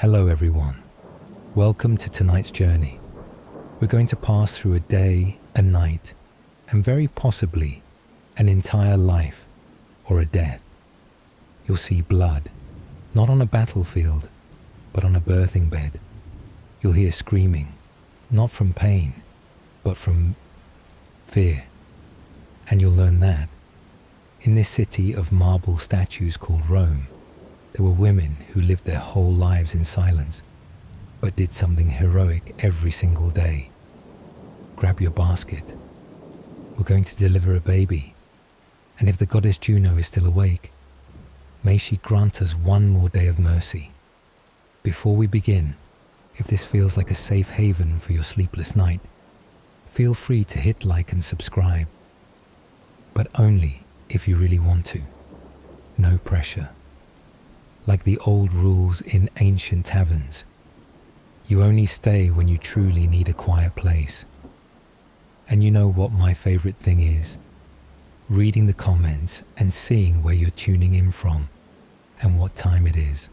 Hello everyone, welcome to tonight's journey. We're going to pass through a day, a night, and very possibly an entire life or a death. You'll see blood, not on a battlefield, but on a birthing bed. You'll hear screaming, not from pain, but from fear. And you'll learn that in this city of marble statues called Rome, there were women who lived their whole lives in silence, but did something heroic every single day. Grab your basket. We're going to deliver a baby, and if the goddess Juno is still awake, may she grant us one more day of mercy. Before we begin, if this feels like a safe haven for your sleepless night, feel free to hit like and subscribe, but only if you really want to. No pressure. Like the old rules in ancient taverns, you only stay when you truly need a quiet place. And you know what my favorite thing is? Reading the comments and seeing where you're tuning in from and what time it is.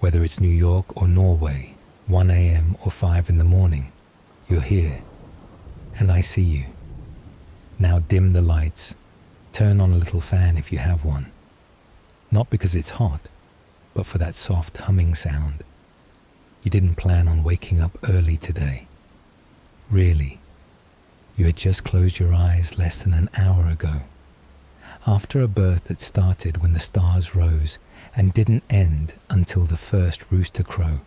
Whether it's New York or Norway, 1 a.m. or 5 in the morning, you're here, and I see you. Now dim the lights, turn on a little fan if you have one. Not because it's hot, but for that soft humming sound. You didn't plan on waking up early today. Really, you had just closed your eyes less than an hour ago, after a birth that started when the stars rose and didn't end until the first rooster crow.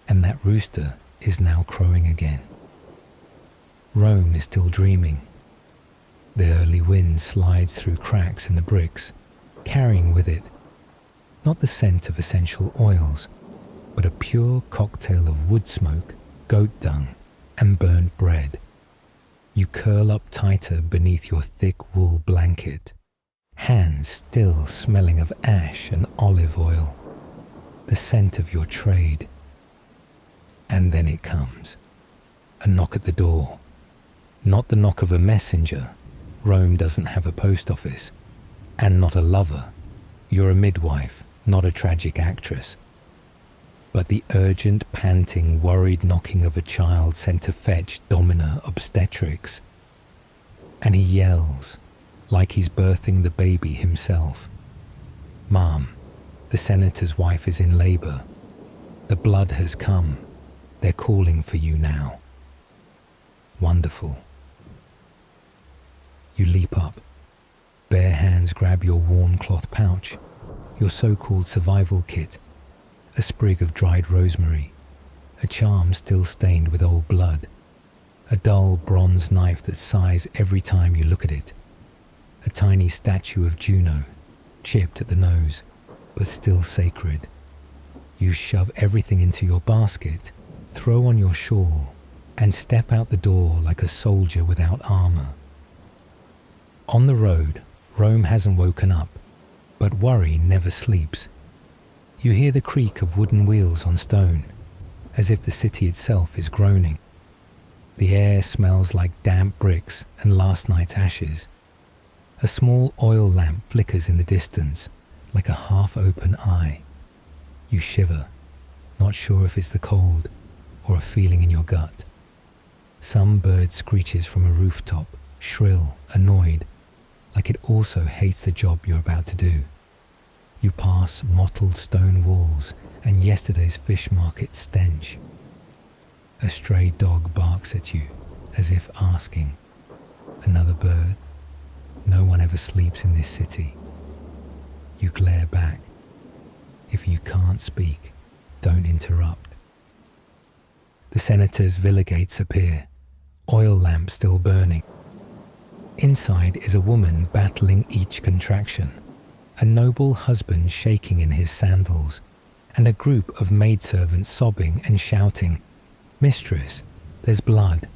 And that rooster is now crowing again. Rome is still dreaming. The early wind slides through cracks in the bricks, carrying with it not the scent of essential oils, but a pure cocktail of wood smoke, goat dung, and burnt bread. You curl up tighter beneath your thick wool blanket, hands still smelling of ash and olive oil, the scent of your trade. And then it comes, a knock at the door. Not the knock of a messenger. Rome doesn't have a post office. And not a lover. You're a midwife, not a tragic actress. But the urgent, panting, worried knocking of a child sent to fetch Domina Obstetrics. And he yells, like he's birthing the baby himself. Mom, the senator's wife is in labor. The blood has come. They're calling for you now. Wonderful. You leap up. Bare hands grab your worn cloth pouch, your so-called survival kit, a sprig of dried rosemary, a charm still stained with old blood, a dull bronze knife that sighs every time you look at it, a tiny statue of Juno, chipped at the nose, but still sacred. You shove everything into your basket, throw on your shawl, and step out the door like a soldier without armor. On the road, Rome hasn't woken up, but worry never sleeps. You hear the creak of wooden wheels on stone, as if the city itself is groaning. The air smells like damp bricks and last night's ashes. A small oil lamp flickers in the distance, like a half-open eye. You shiver, not sure if it's the cold or a feeling in your gut. Some bird screeches from a rooftop, shrill, annoyed, like it also hates the job you're about to do. You pass mottled stone walls and yesterday's fish market stench. A stray dog barks at you, as if asking, another birth? No one ever sleeps in this city. You glare back. If you can't speak, don't interrupt. The senator's villa gates appear, oil lamp still burning. Inside is a woman battling each contraction, a noble husband shaking in his sandals, and a group of maidservants sobbing and shouting, "Mistress, there's blood.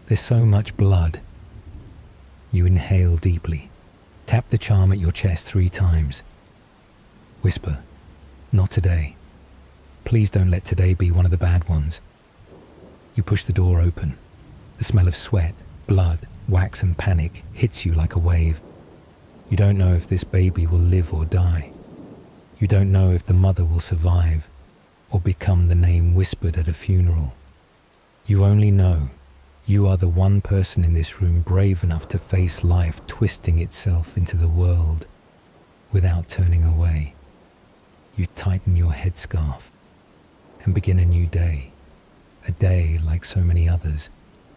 There's so much blood." You inhale deeply, tap the charm at your chest 3 times. Whisper, "Not today. Please don't let today be one of the bad ones." You push the door open. The smell of sweat, blood, wax and panic hits you like a wave. You don't know if this baby will live or die. You don't know if the mother will survive, or become the name whispered at a funeral. You only know you are the one person in this room brave enough to face life twisting itself into the world without turning away. You tighten your headscarf and begin a new day, a day like so many others,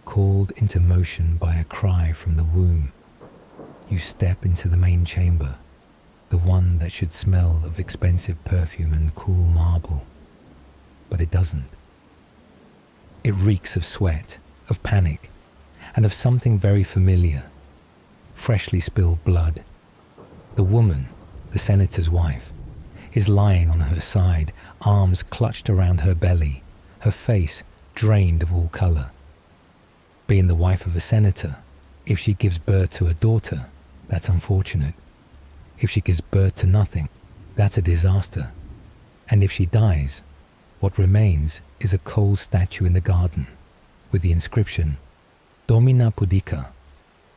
called into motion by a cry from the womb. You step into the main chamber, the one that should smell of expensive perfume and cool marble. But it doesn't. It reeks of sweat, of panic, and of something very familiar. Freshly spilled blood. The woman, the senator's wife, is lying on her side, arms clutched around her belly, her face drained of all colour. Being the wife of a senator, if she gives birth to a daughter, that's unfortunate. If she gives birth to nothing, that's a disaster. And if she dies, what remains is a cold statue in the garden, with the inscription, Domina pudica,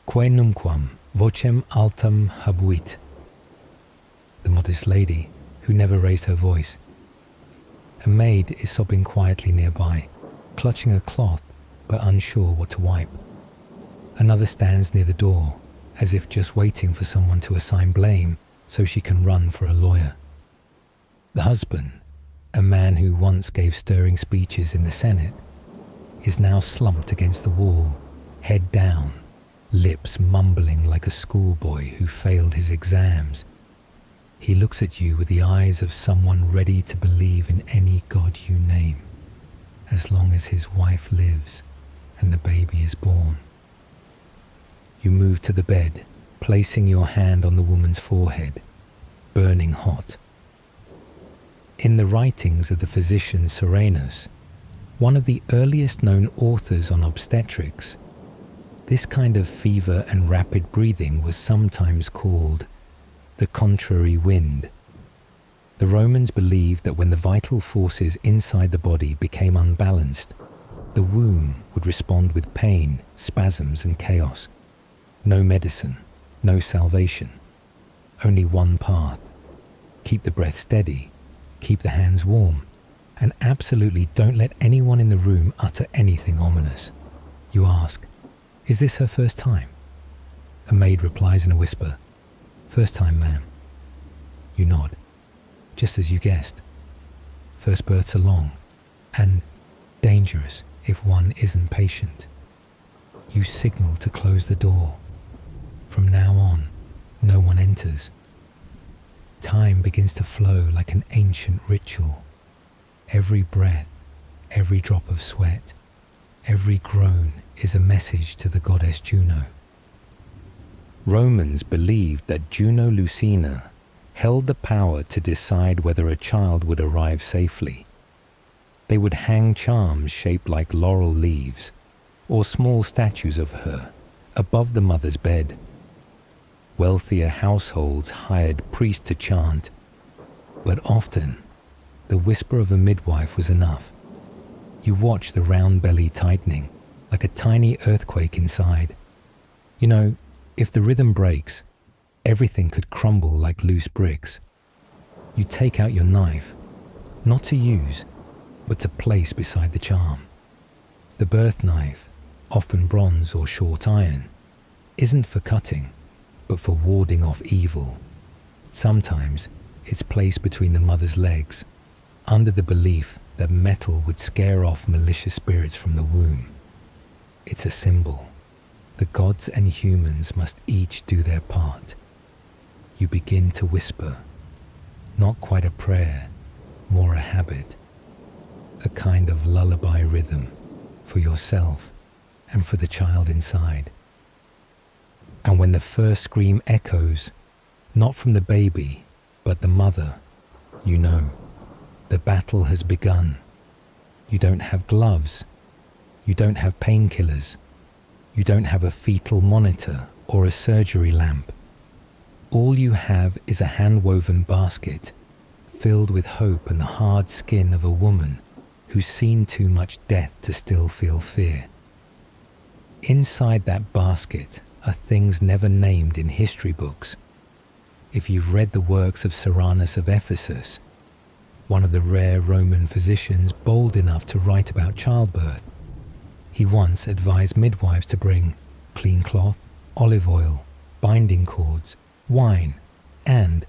quae numquam vocem altam habuit. The modest lady, who never raised her voice. A maid is sobbing quietly nearby, clutching a cloth but unsure what to wipe. Another stands near the door, as if just waiting for someone to assign blame so she can run for a lawyer. The husband, a man who once gave stirring speeches in the Senate, is now slumped against the wall, head down, lips mumbling like a schoolboy who failed his exams. He looks at you with the eyes of someone ready to believe in any god you name, as long as his wife lives and the baby is born. You move to the bed, placing your hand on the woman's forehead, burning hot. In the writings of the physician Serenus, one of the earliest known authors on obstetrics, this kind of fever and rapid breathing was sometimes called the contrary wind. The Romans believed that when the vital forces inside the body became unbalanced, the womb would respond with pain, spasms, and chaos. No medicine, no salvation, only one path. Keep the breath steady, keep the hands warm, and absolutely don't let anyone in the room utter anything ominous. You ask, is this her first time? A maid replies in a whisper, first time, ma'am. You nod, just as you guessed. First births are long, and dangerous if one isn't patient. You signal to close the door. From now on, no one enters. Time begins to flow like an ancient ritual. Every breath, every drop of sweat, every groan is a message to the goddess Juno. Romans believed that Juno Lucina held the power to decide whether a child would arrive safely. They would hang charms shaped like laurel leaves, or small statues of her, above the mother's bed. Wealthier households hired priests to chant, but often the whisper of a midwife was enough. You watch the round belly tightening, like a tiny earthquake inside. You know, if the rhythm breaks, everything could crumble like loose bricks. You take out your knife, not to use, but to place beside the charm. The birth knife, often bronze or short iron, isn't for cutting, but for warding off evil. Sometimes it's placed between the mother's legs, under the belief that metal would scare off malicious spirits from the womb. It's a symbol. The gods and humans must each do their part. You begin to whisper, not quite a prayer, more a habit, a kind of lullaby rhythm for yourself and for the child inside. And when the first scream echoes, not from the baby, but the mother, you know, the battle has begun. You don't have gloves. You don't have painkillers. You don't have a fetal monitor or a surgery lamp. All you have is a hand-woven basket filled with hope and the hard skin of a woman who's seen too much death to still feel fear. Inside that basket are things never named in history books. If you've read the works of Serenus of Ephesus, one of the rare Roman physicians bold enough to write about childbirth. He once advised midwives to bring clean cloth, olive oil, binding cords, wine, and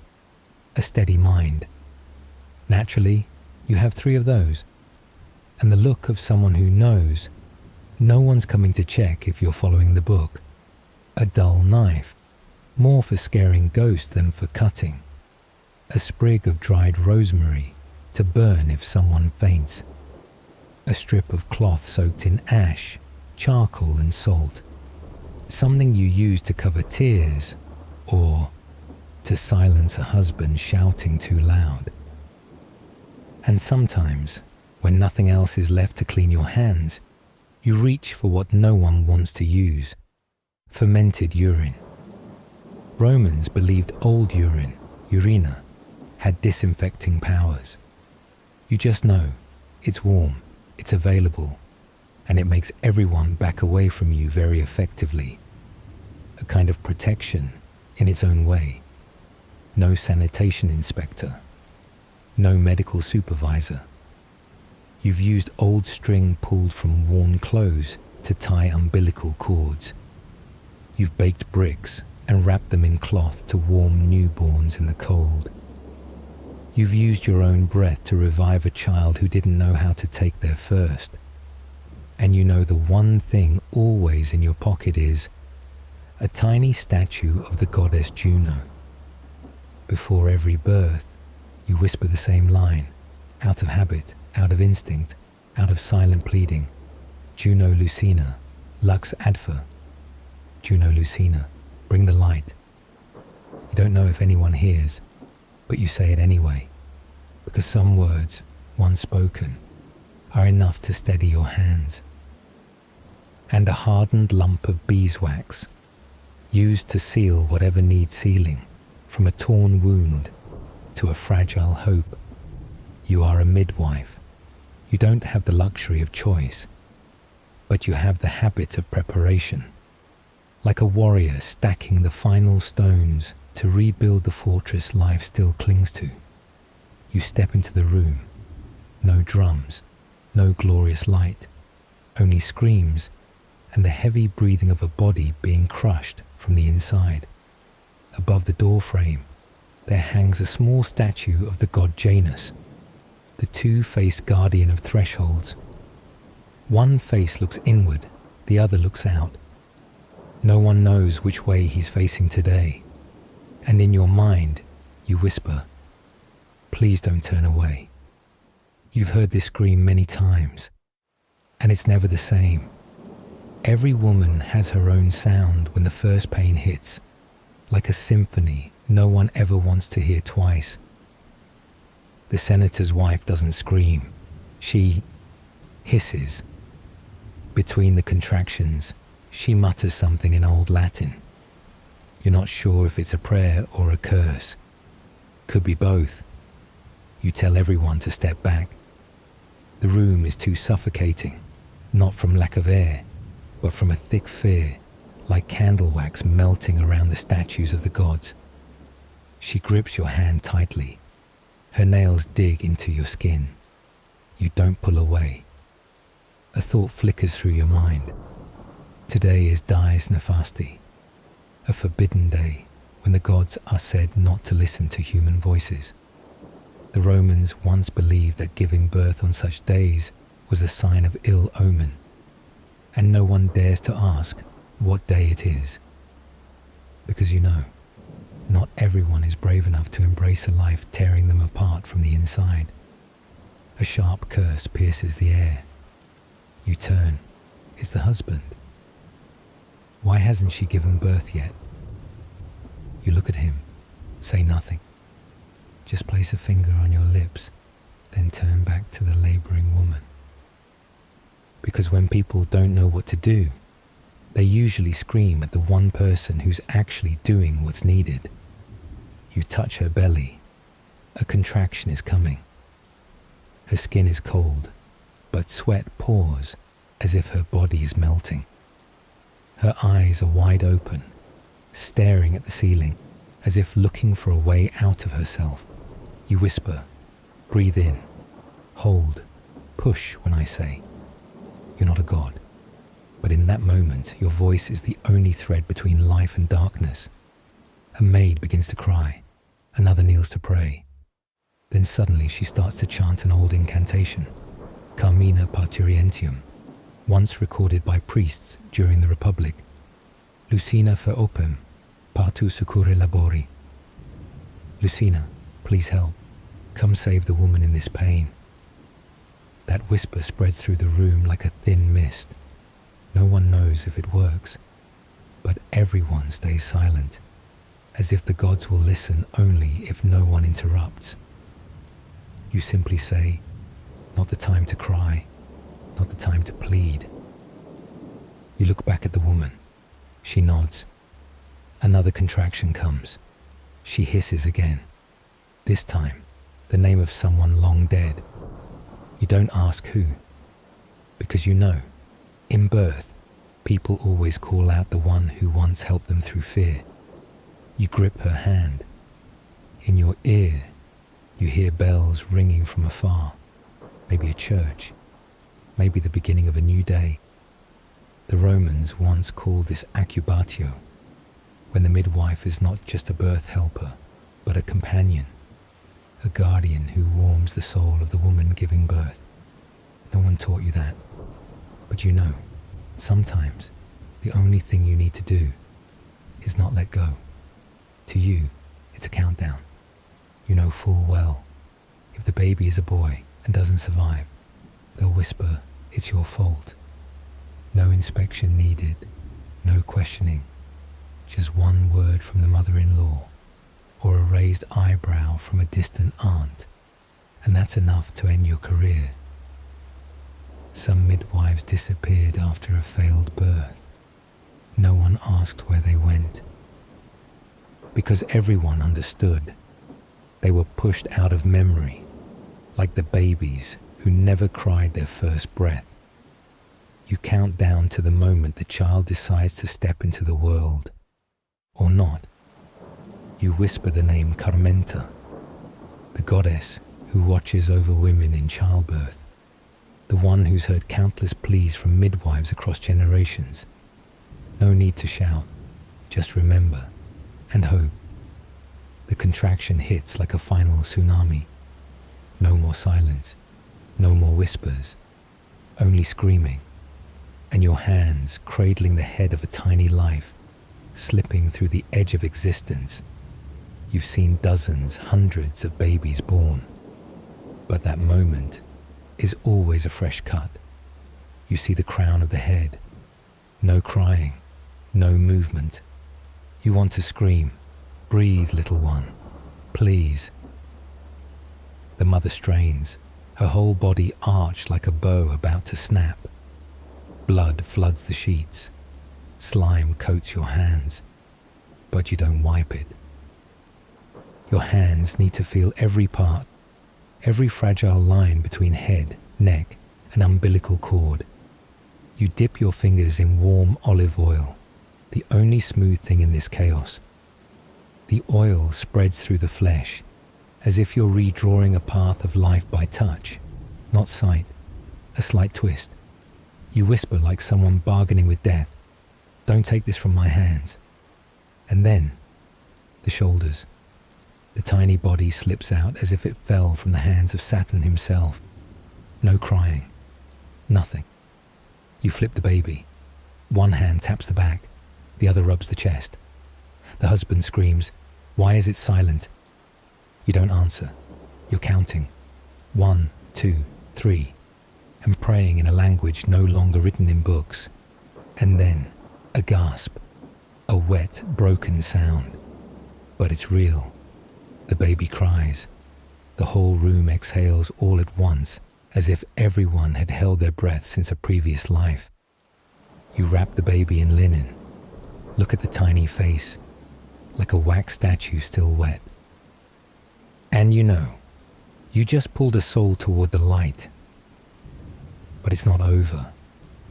a steady mind. Naturally, you have 3 of those, and the look of someone who knows no one's coming to check if you're following the book. A dull knife, more for scaring ghosts than for cutting. A sprig of dried rosemary to burn if someone faints. A strip of cloth soaked in ash, charcoal and salt. Something you use to cover tears or to silence a husband shouting too loud. And sometimes, when nothing else is left to clean your hands, you reach for what no one wants to use: fermented urine. Romans believed old urine, urina, had disinfecting powers. You just know, it's warm, it's available, and it makes everyone back away from you very effectively. A kind of protection in its own way. No sanitation inspector, no medical supervisor. You've used old string pulled from worn clothes to tie umbilical cords. You've baked bricks and wrapped them in cloth to warm newborns in the cold. You've used your own breath to revive a child who didn't know how to take their first. And you know the one thing always in your pocket is a tiny statue of the goddess Juno. Before every birth, you whisper the same line, out of habit, out of instinct, out of silent pleading. Juno Lucina, Lux Adfer. Juno Lucina, bring the light. You don't know if anyone hears, but you say it anyway, because some words, once spoken, are enough to steady your hands. And a hardened lump of beeswax, used to seal whatever needs sealing, from a torn wound to a fragile hope. You are a midwife. You don't have the luxury of choice, but you have the habit of preparation. Like a warrior stacking the final stones to rebuild the fortress life still clings to. You step into the room. No drums, no glorious light, only screams and the heavy breathing of a body being crushed from the inside. Above the doorframe, there hangs a small statue of the god Janus, the two-faced guardian of thresholds. One face looks inward, the other looks out. No one knows which way he's facing today, and in your mind, you whisper, "Please don't turn away." You've heard this scream many times, and it's never the same. Every woman has her own sound when the first pain hits, like a symphony no one ever wants to hear twice. The senator's wife doesn't scream. She hisses. Between the contractions, she mutters something in old Latin. You're not sure if it's a prayer or a curse. Could be both. You tell everyone to step back. The room is too suffocating, not from lack of air, but from a thick fear, like candle wax melting around the statues of the gods. She grips your hand tightly. Her nails dig into your skin. You don't pull away. A thought flickers through your mind. Today is Dies Nefasti, a forbidden day when the gods are said not to listen to human voices. The Romans once believed that giving birth on such days was a sign of ill omen, and no one dares to ask what day it is. Because you know, not everyone is brave enough to embrace a life tearing them apart from the inside. A sharp curse pierces the air. You turn. It's the husband. Why hasn't she given birth yet? You look at him, say nothing. Just place a finger on your lips, then turn back to the laboring woman. Because when people don't know what to do, they usually scream at the one person who's actually doing what's needed. You touch her belly. A contraction is coming. Her skin is cold, but sweat pours as if her body is melting. Her eyes are wide open, staring at the ceiling as if looking for a way out of herself. You whisper, Breathe in, hold, push when I say. You're not a god, but in that moment your voice is the only thread between life and darkness. A maid begins to cry, another kneels to pray. Then suddenly she starts to chant an old incantation, Carmina Parturientium, once recorded by priests during the Republic. Lucina fer opem, patu succurre labori. Lucina, please help. Come save the woman in this pain. That whisper spreads through the room like a thin mist. No one knows if it works, but everyone stays silent, as if the gods will listen only if no one interrupts. You simply say, not the time to cry, not the time to plead. You look back at the woman. She nods. Another contraction comes. She hisses again. This time, the name of someone long dead. You don't ask who, because you know, in birth, people always call out the one who once helped them through fear. You grip her hand. In your ear, you hear bells ringing from afar, maybe a church, maybe the beginning of a new day. The Romans once called this accubatio, when the midwife is not just a birth helper, but a companion, a guardian who warms the soul of the woman giving birth. No one taught you that, but you know, sometimes the only thing you need to do is not let go. To you, it's a countdown. You know full well, if the baby is a boy and doesn't survive, they'll whisper, it's your fault. No inspection needed, no questioning, just one word from the mother-in-law or a raised eyebrow from a distant aunt, and that's enough to end your career. Some midwives disappeared after a failed birth. No one asked where they went, because everyone understood. They were pushed out of memory, like the babies who never cried their first breath. You count down to the moment the child decides to step into the world, or not. You whisper the name Carmenta, the goddess who watches over women in childbirth, the one who's heard countless pleas from midwives across generations. No need to shout, just remember and hope. The contraction hits like a final tsunami. No more silence, no more whispers, only screaming, and your hands cradling the head of a tiny life, slipping through the edge of existence. You've seen dozens, hundreds of babies born, but that moment is always a fresh cut. You see the crown of the head, no crying, no movement. You want to scream, breathe, little one, please. The mother strains, her whole body arched like a bow about to snap. Blood floods the sheets. Slime coats your hands, but you don't wipe it. Your hands need to feel every part, every fragile line between head, neck, and umbilical cord. You dip your fingers in warm olive oil, the only smooth thing in this chaos. The oil spreads through the flesh, as if you're redrawing a path of life by touch, not sight, a slight twist. You whisper like someone bargaining with death, "Don't take this from my hands." And then, the shoulders. The tiny body slips out as if it fell from the hands of Saturn himself. No crying, nothing. You flip the baby. One hand taps the back, the other rubs the chest. The husband screams, "Why is it silent?" You don't answer. You're counting. 1, 2, 3, and praying in a language no longer written in books. And then, a gasp, a wet, broken sound. But it's real. The baby cries. The whole room exhales all at once, as if everyone had held their breath since a previous life. You wrap the baby in linen. Look at the tiny face, like a wax statue still wet. And you know, you just pulled a soul toward the light. But it's not over.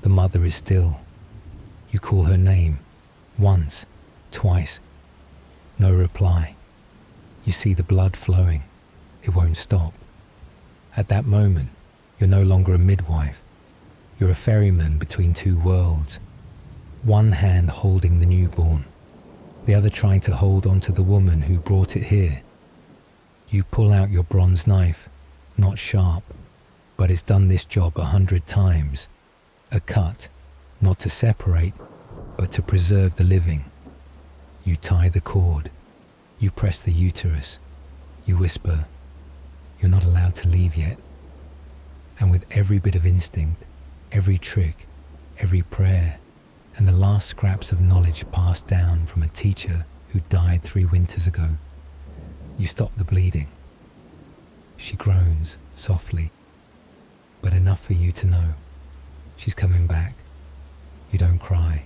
The mother is still. You call her name, once, twice. No reply. You see the blood flowing. It won't stop. At that moment, you're no longer a midwife. You're a ferryman between two worlds. One hand holding the newborn, the other trying to hold onto the woman who brought it here. You pull out your bronze knife, not sharp, but it's done this job 100 times. A cut, not to separate, but to preserve the living. You tie the cord. You press the uterus. You whisper, "You're not allowed to leave yet." And with every bit of instinct, every trick, every prayer, and the last scraps of knowledge passed down from a teacher who died 3 winters ago, you stop the bleeding. She groans softly, but enough for you to know she's coming back. You don't cry.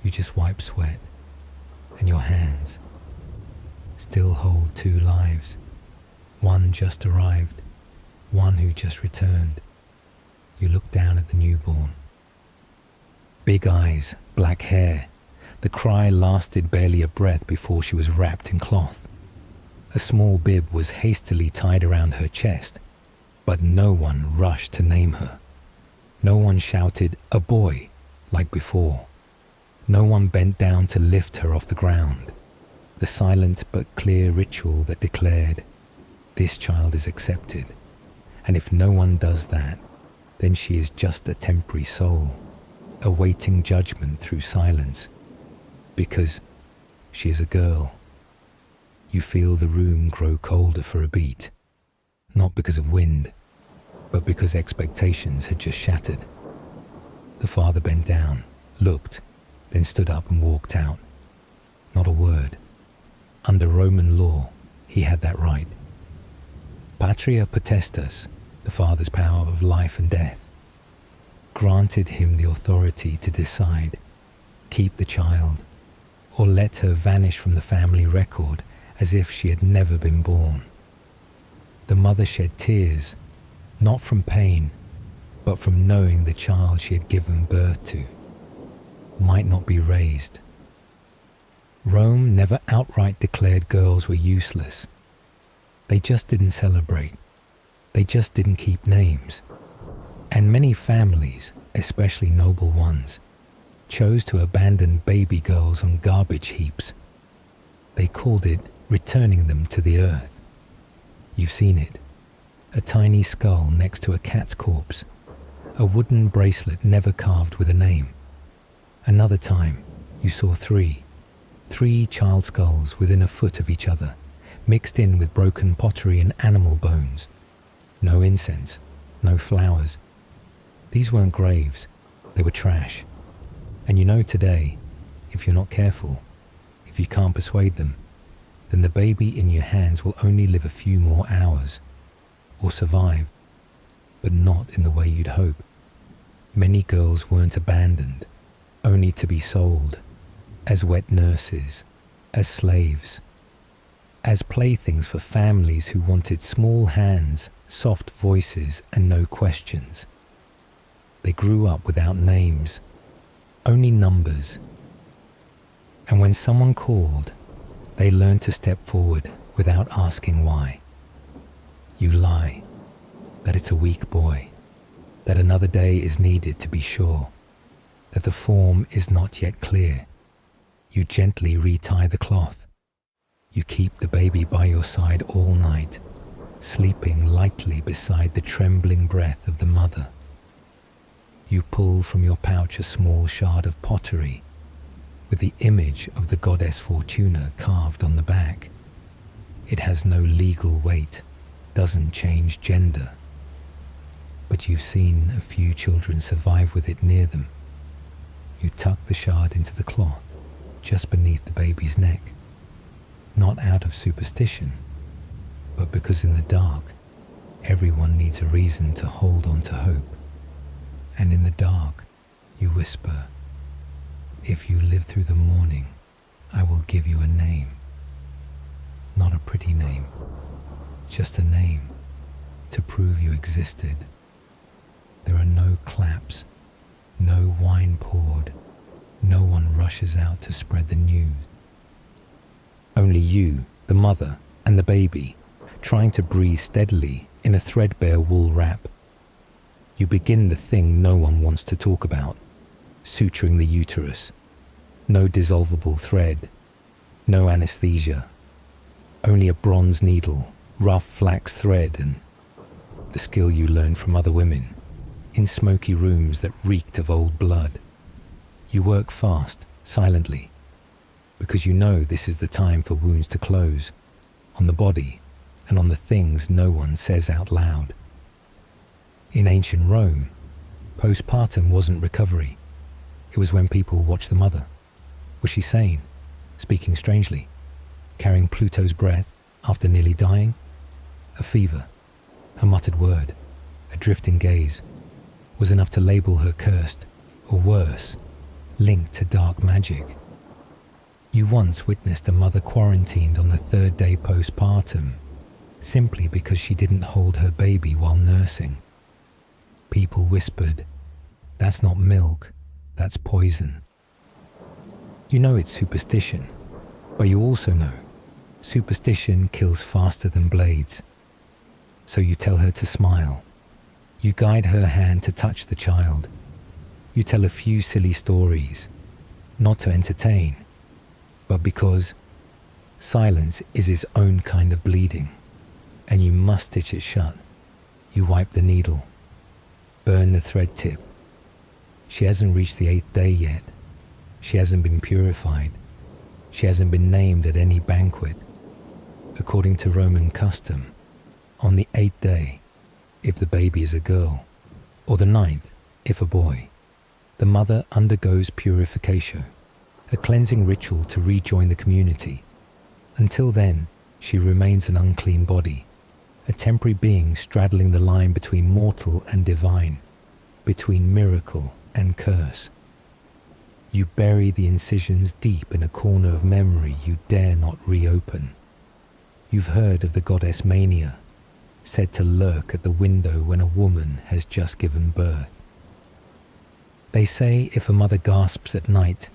You just wipe sweat, and your hands still hold 2 lives. One just arrived, one who just returned. You look down at the newborn. Big eyes, black hair. The cry lasted barely a breath before she was wrapped in cloth. A small bib was hastily tied around her chest, but no one rushed to name her. No one shouted, "A boy," like before. No one bent down to lift her off the ground. The silent but clear ritual that declared, "This child is accepted, and if no one does that, then she is just a temporary soul, awaiting judgment through silence, because she is a girl." You feel the room grow colder for a beat, not because of wind, but because expectations had just shattered. The father bent down, looked, then stood up and walked out. Not a word. Under Roman law, he had that right. Patria potestas, the father's power of life and death, granted him the authority to decide, keep the child, or let her vanish from the family record as if she had never been born. The mother shed tears, not from pain, but from knowing the child she had given birth to might not be raised. Rome never outright declared girls were useless. They just didn't celebrate. They just didn't keep names. And many families, especially noble ones, chose to abandon baby girls on garbage heaps. They called it returning them to the earth. You've seen it. A tiny skull next to a cat's corpse. A wooden bracelet never carved with a name. Another time, you saw 3 child skulls within a foot of each other, mixed in with broken pottery and animal bones. No incense, no flowers. These weren't graves, they were trash. And you know today, if you're not careful, if you can't persuade them, then the baby in your hands will only live a few more hours, or survive, but not in the way you'd hope. Many girls weren't abandoned, only to be sold, as wet nurses, as slaves, as playthings for families who wanted small hands, soft voices, and no questions. They grew up without names, only numbers. And when someone called, they learned to step forward without asking why. You lie, that it's a weak boy, that another day is needed to be sure, that the form is not yet clear. You gently retie the cloth. You keep the baby by your side all night, sleeping lightly beside the trembling breath of the mother. You pull from your pouch a small shard of pottery with the image of the goddess Fortuna carved on the back. It has no legal weight, doesn't change gender, but you've seen a few children survive with it near them. You tuck the shard into the cloth just beneath the baby's neck, not out of superstition, but because in the dark, everyone needs a reason to hold on to hope. And in the dark, you whisper, "If you live through the morning, I will give you a name." Not a pretty name, just a name to prove you existed. There are no claps, no wine poured, no one rushes out to spread the news. Only you, the mother, and the baby, trying to breathe steadily in a threadbare wool wrap. You begin the thing no one wants to talk about, suturing the uterus. No dissolvable thread, no anesthesia, only a bronze needle, rough flax thread, and the skill you learned from other women, in smoky rooms that reeked of old blood. You work fast, silently, because you know this is the time for wounds to close, on the body and on the things no one says out loud. In ancient Rome, postpartum wasn't recovery. It was when people watched the mother. Was she sane, speaking strangely, carrying Pluto's breath after nearly dying? A fever, a muttered word, a drifting gaze, was enough to label her cursed, or worse, linked to dark magic. You once witnessed a mother quarantined on the third day postpartum, simply because she didn't hold her baby while nursing. People whispered, "That's not milk, that's poison." You know it's superstition, but you also know superstition kills faster than blades. So you tell her to smile. You guide her hand to touch the child. You tell a few silly stories, not to entertain, but because silence is its own kind of bleeding, and you must stitch it shut. You wipe the needle, burn the thread tip. She hasn't reached the 8th day yet. She hasn't been purified. She hasn't been named at any banquet. According to Roman custom, on the 8th day, if the baby is a girl, or the 9th, if a boy, the mother undergoes purification, a cleansing ritual to rejoin the community. Until then, she remains an unclean body, a temporary being straddling the line between mortal and divine, between miracle and curse. You bury the incisions deep in a corner of memory you dare not reopen. You've heard of the goddess Mania, said to lurk at the window when a woman has just given birth. They say if a mother gasps at night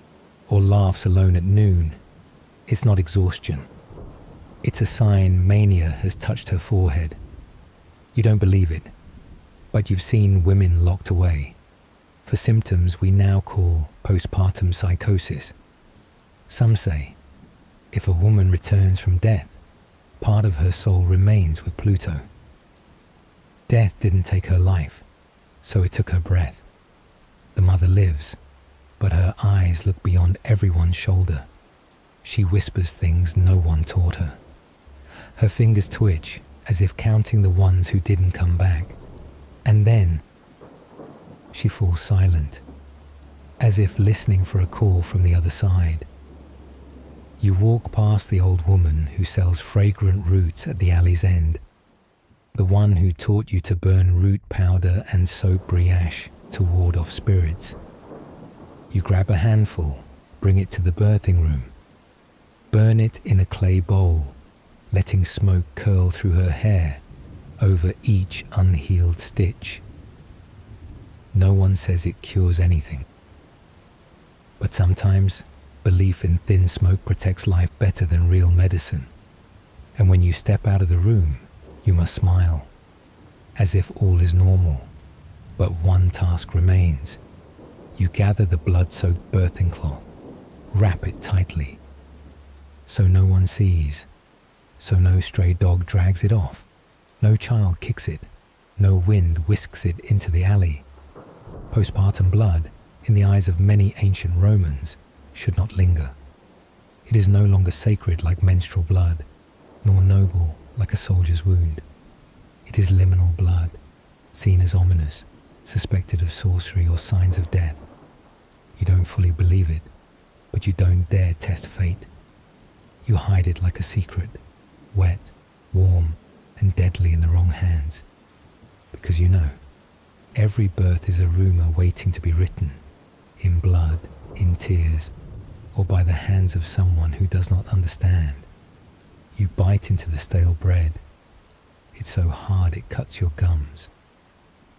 or laughs alone at noon, it's not exhaustion. It's a sign Mania has touched her forehead. You don't believe it, but you've seen women locked away for symptoms we now call postpartum psychosis. Some say if a woman returns from death, part of her soul remains with Pluto. Death didn't take her life, so it took her breath. The mother lives, but her eyes look beyond everyone's shoulder. She whispers things no one taught her. Her fingers twitch as if counting the ones who didn't come back. And then she falls silent, as if listening for a call from the other side. You walk past the old woman who sells fragrant roots at the alley's end, the one who taught you to burn root powder and soap ash to ward off spirits. You grab a handful, bring it to the birthing room, burn it in a clay bowl, letting smoke curl through her hair over each unhealed stitch. No one says it cures anything. But sometimes, belief in thin smoke protects life better than real medicine. And when you step out of the room, you must smile, as if all is normal. But one task remains. You gather the blood-soaked birthing cloth, wrap it tightly, so no one sees, so no stray dog drags it off, no child kicks it, no wind whisks it into the alley. Postpartum blood, in the eyes of many ancient Romans, should not linger. It is no longer sacred like menstrual blood, nor noble like a soldier's wound. It is liminal blood, seen as ominous, suspected of sorcery or signs of death. You don't fully believe it, but you don't dare test fate. You hide it like a secret, wet, warm, and deadly in the wrong hands. Because you know, every birth is a rumor waiting to be written, in blood, in tears, or by the hands of someone who does not understand. You bite into the stale bread. It's so hard it cuts your gums.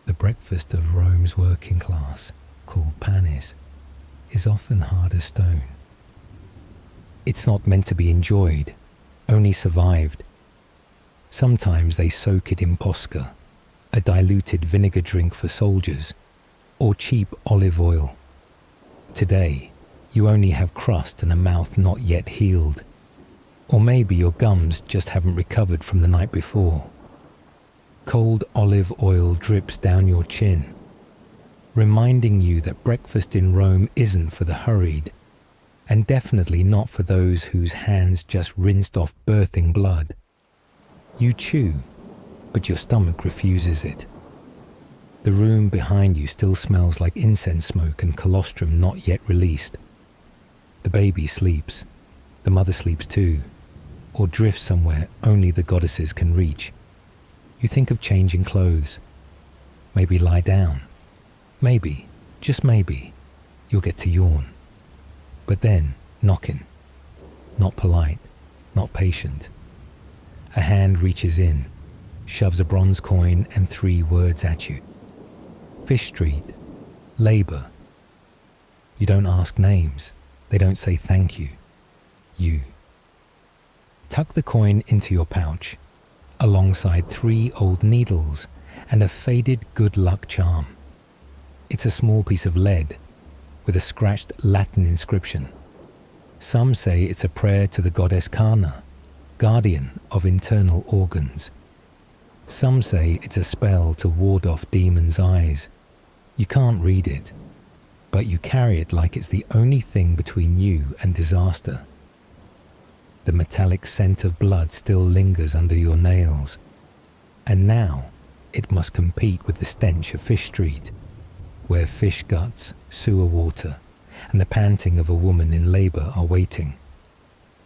The breakfast of Rome's working class, called panis, is often hard as stone. It's not meant to be enjoyed, only survived. Sometimes they soak it in posca, a diluted vinegar drink for soldiers, or cheap olive oil. Today, you only have crust and a mouth not yet healed. Or maybe your gums just haven't recovered from the night before. Cold olive oil drips down your chin, reminding you that breakfast in Rome isn't for the hurried, and definitely not for those whose hands just rinsed off birthing blood. You chew, but your stomach refuses it. The room behind you still smells like incense smoke and colostrum not yet released. The baby sleeps, the mother sleeps too, or drifts somewhere only the goddesses can reach. You think of changing clothes, maybe lie down, maybe, just maybe, you'll get to yawn. But then, knocking, not polite, not patient. A hand reaches in, shoves a bronze coin and 3 words at you. Fish Street, Labour. You don't ask names, they don't say thank you. You. Tuck the coin into your pouch, alongside 3 old needles and a faded good luck charm. It's a small piece of lead with a scratched Latin inscription. Some say it's a prayer to the goddess Carna, guardian of internal organs. Some say it's a spell to ward off demons' eyes. You can't read it, but you carry it like it's the only thing between you and disaster. The metallic scent of blood still lingers under your nails, and now it must compete with the stench of Fish Street, where fish guts, sewer water, and the panting of a woman in labour are waiting.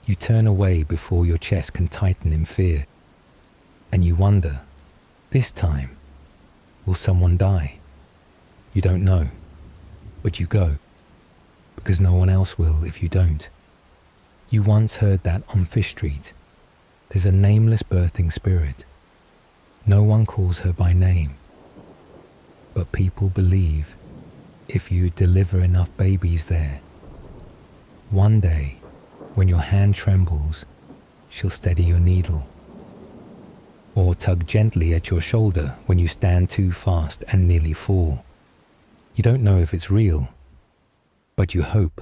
You turn away before your chest can tighten in fear, and you wonder, this time, will someone die? You don't know, but you go, because no one else will if you don't. You once heard that on Fish Street. There's a nameless birthing spirit. No one calls her by name. But people believe if you deliver enough babies there, one day, when your hand trembles, she'll steady your needle. Or tug gently at your shoulder when you stand too fast and nearly fall. You don't know if it's real, but you hope.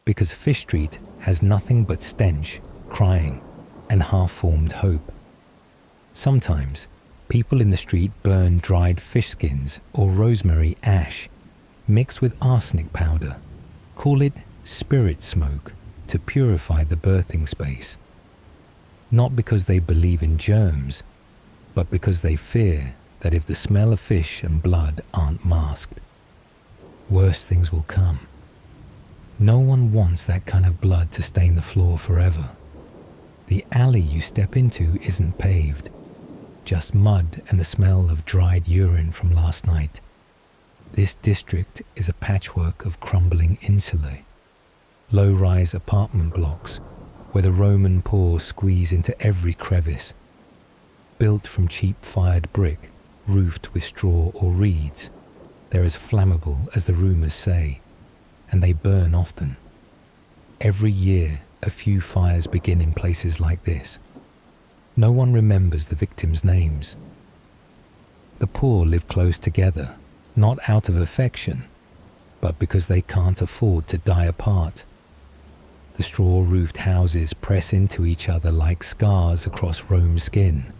Because Fish Street has nothing but stench, crying, and half-formed hope. Sometimes, people in the street burn dried fish skins or rosemary ash, mixed with arsenic powder. Call it spirit smoke to purify the birthing space. Not because they believe in germs, but because they fear that if the smell of fish and blood aren't masked, worse things will come. No one wants that kind of blood to stain the floor forever. The alley you step into isn't paved, just mud and the smell of dried urine from last night. This district is a patchwork of crumbling insulae, low-rise apartment blocks where the Roman pores squeeze into every crevice, built from cheap-fired brick, roofed with straw or reeds. They're as flammable as the rumours say, and they burn often. Every year, a few fires begin in places like this. No one remembers the victims' names. The poor live close together, not out of affection, but because they can't afford to die apart. The straw-roofed houses press into each other like scars across Rome's skin.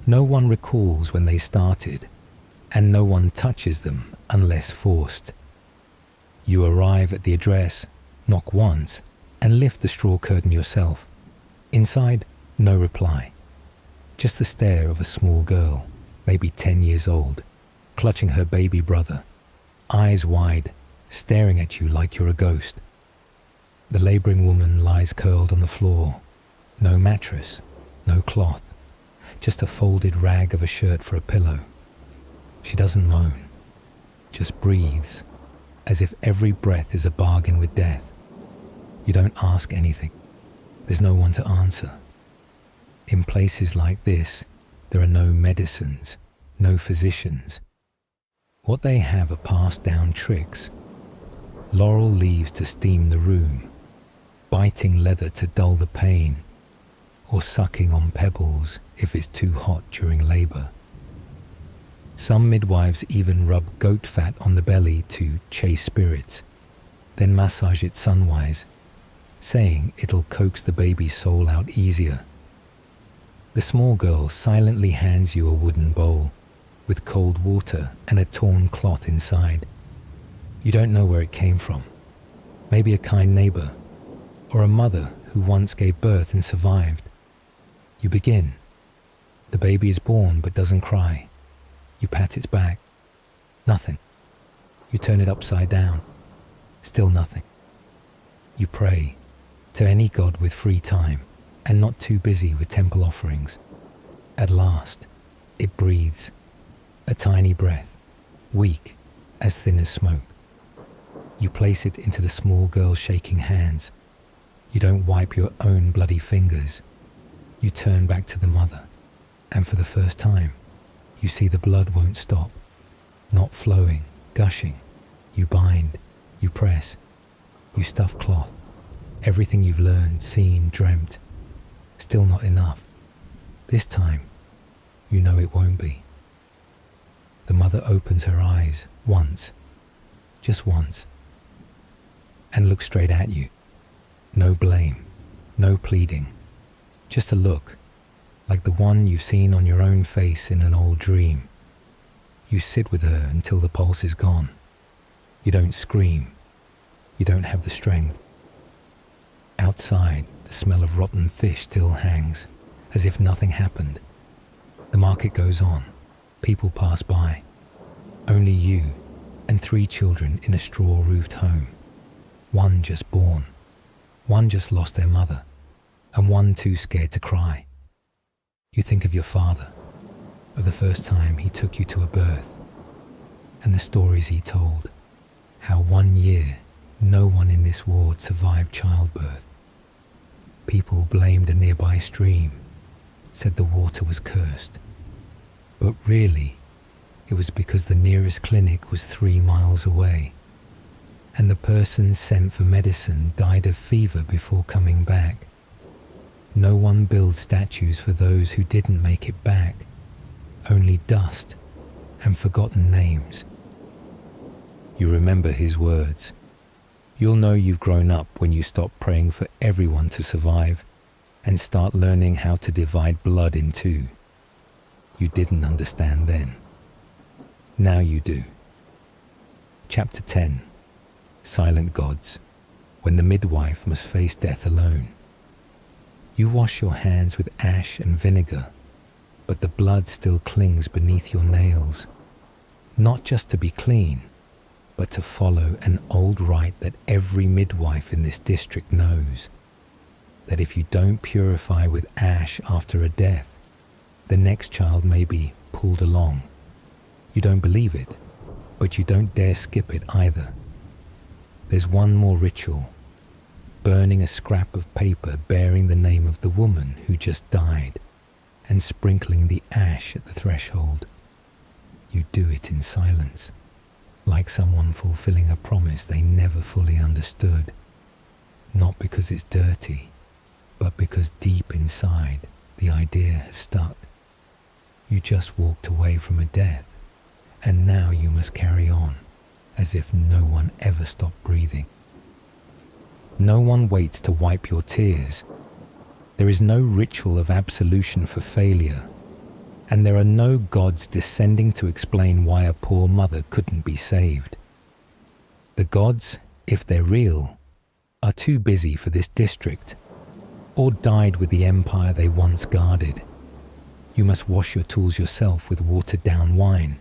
No one recalls when they started, and no one touches them unless forced. You arrive at the address, knock once, and lift the straw curtain yourself. Inside, no reply. Just the stare of a small girl, maybe 10 years old, clutching her baby brother, eyes wide, staring at you like you're a ghost. The labouring woman lies curled on the floor. No mattress, no cloth, just a folded rag of a shirt for a pillow. She doesn't moan, just breathes, as if every breath is a bargain with death. You don't ask anything. There's no one to answer. In places like this, there are no medicines, no physicians. What they have are passed down tricks. Laurel leaves to steam the room, biting leather to dull the pain, or sucking on pebbles if it's too hot during labor. Some midwives even rub goat fat on the belly to chase spirits, then massage it sunwise, saying it'll coax the baby's soul out easier. The small girl silently hands you a wooden bowl with cold water and a torn cloth inside. You don't know where it came from. Maybe a kind neighbor, or a mother who once gave birth and survived. You begin. The baby is born but doesn't cry. You pat its back. Nothing. You turn it upside down. Still nothing. You pray to any god with free time and not too busy with temple offerings. At last, it breathes. A tiny breath, weak, as thin as smoke. You place it into the small girl's shaking hands. You don't wipe your own bloody fingers. You turn back to the mother, and for the first time, you see the blood won't stop. Not flowing, gushing. You bind, you press, you stuff cloth. Everything you've learned, seen, dreamt. Still not enough. This time, you know it won't be. The mother opens her eyes once, just once, and looks straight at you. No blame, no pleading, just a look, like the one you've seen on your own face in an old dream. You sit with her until the pulse is gone. You don't scream. You don't have the strength. Outside, the smell of rotten fish still hangs, as if nothing happened. The market goes on. People pass by. Only you and 3 children in a straw-roofed home. One just born. One just lost their mother. And one too scared to cry. You think of your father, of the first time he took you to a birth, and the stories he told, how 1 year no one in this ward survived childbirth. People blamed a nearby stream, said the water was cursed. But really, it was because the nearest clinic was 3 miles away, and the person sent for medicine died of fever before coming back. No one builds statues for those who didn't make it back, only dust and forgotten names. You remember his words. You'll know you've grown up when you stop praying for everyone to survive and start learning how to divide blood in 2. You didn't understand then. Now you do. Chapter 10. Silent Gods, when the midwife must face death alone. You wash your hands with ash and vinegar, but the blood still clings beneath your nails, not just to be clean, but to follow an old rite that every midwife in this district knows, that if you don't purify with ash after a death, the next child may be pulled along. You don't believe it, but you don't dare skip it either. There's one more ritual, burning a scrap of paper bearing the name of the woman who just died and sprinkling the ash at the threshold. You do it in silence, like someone fulfilling a promise they never fully understood, not because it's dirty, but because deep inside the idea has stuck. You just walked away from a death, and now you must carry on, as if no one ever stopped breathing. No one waits to wipe your tears. There is no ritual of absolution for failure, and there are no gods descending to explain why a poor mother couldn't be saved. The gods, if they're real, are too busy for this district, or died with the empire they once guarded. You must wash your tools yourself with watered-down wine.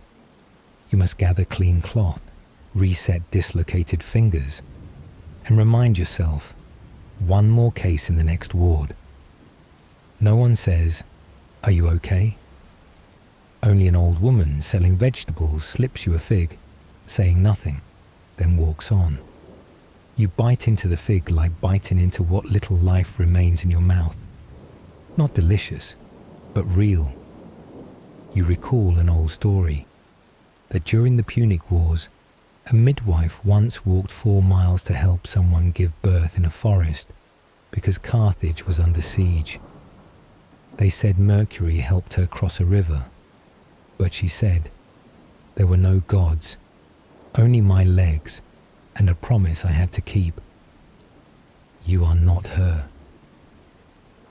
You must gather clean cloth, reset dislocated fingers, and remind yourself, one more case in the next ward. No one says, "Are you okay?" Only an old woman selling vegetables slips you a fig, saying nothing, then walks on. You bite into the fig like biting into what little life remains in your mouth. Not delicious, but real. You recall an old story, that during the Punic Wars, a midwife once walked 4 miles to help someone give birth in a forest because Carthage was under siege. They said Mercury helped her cross a river, but she said there were no gods, only my legs and a promise I had to keep. You are not her.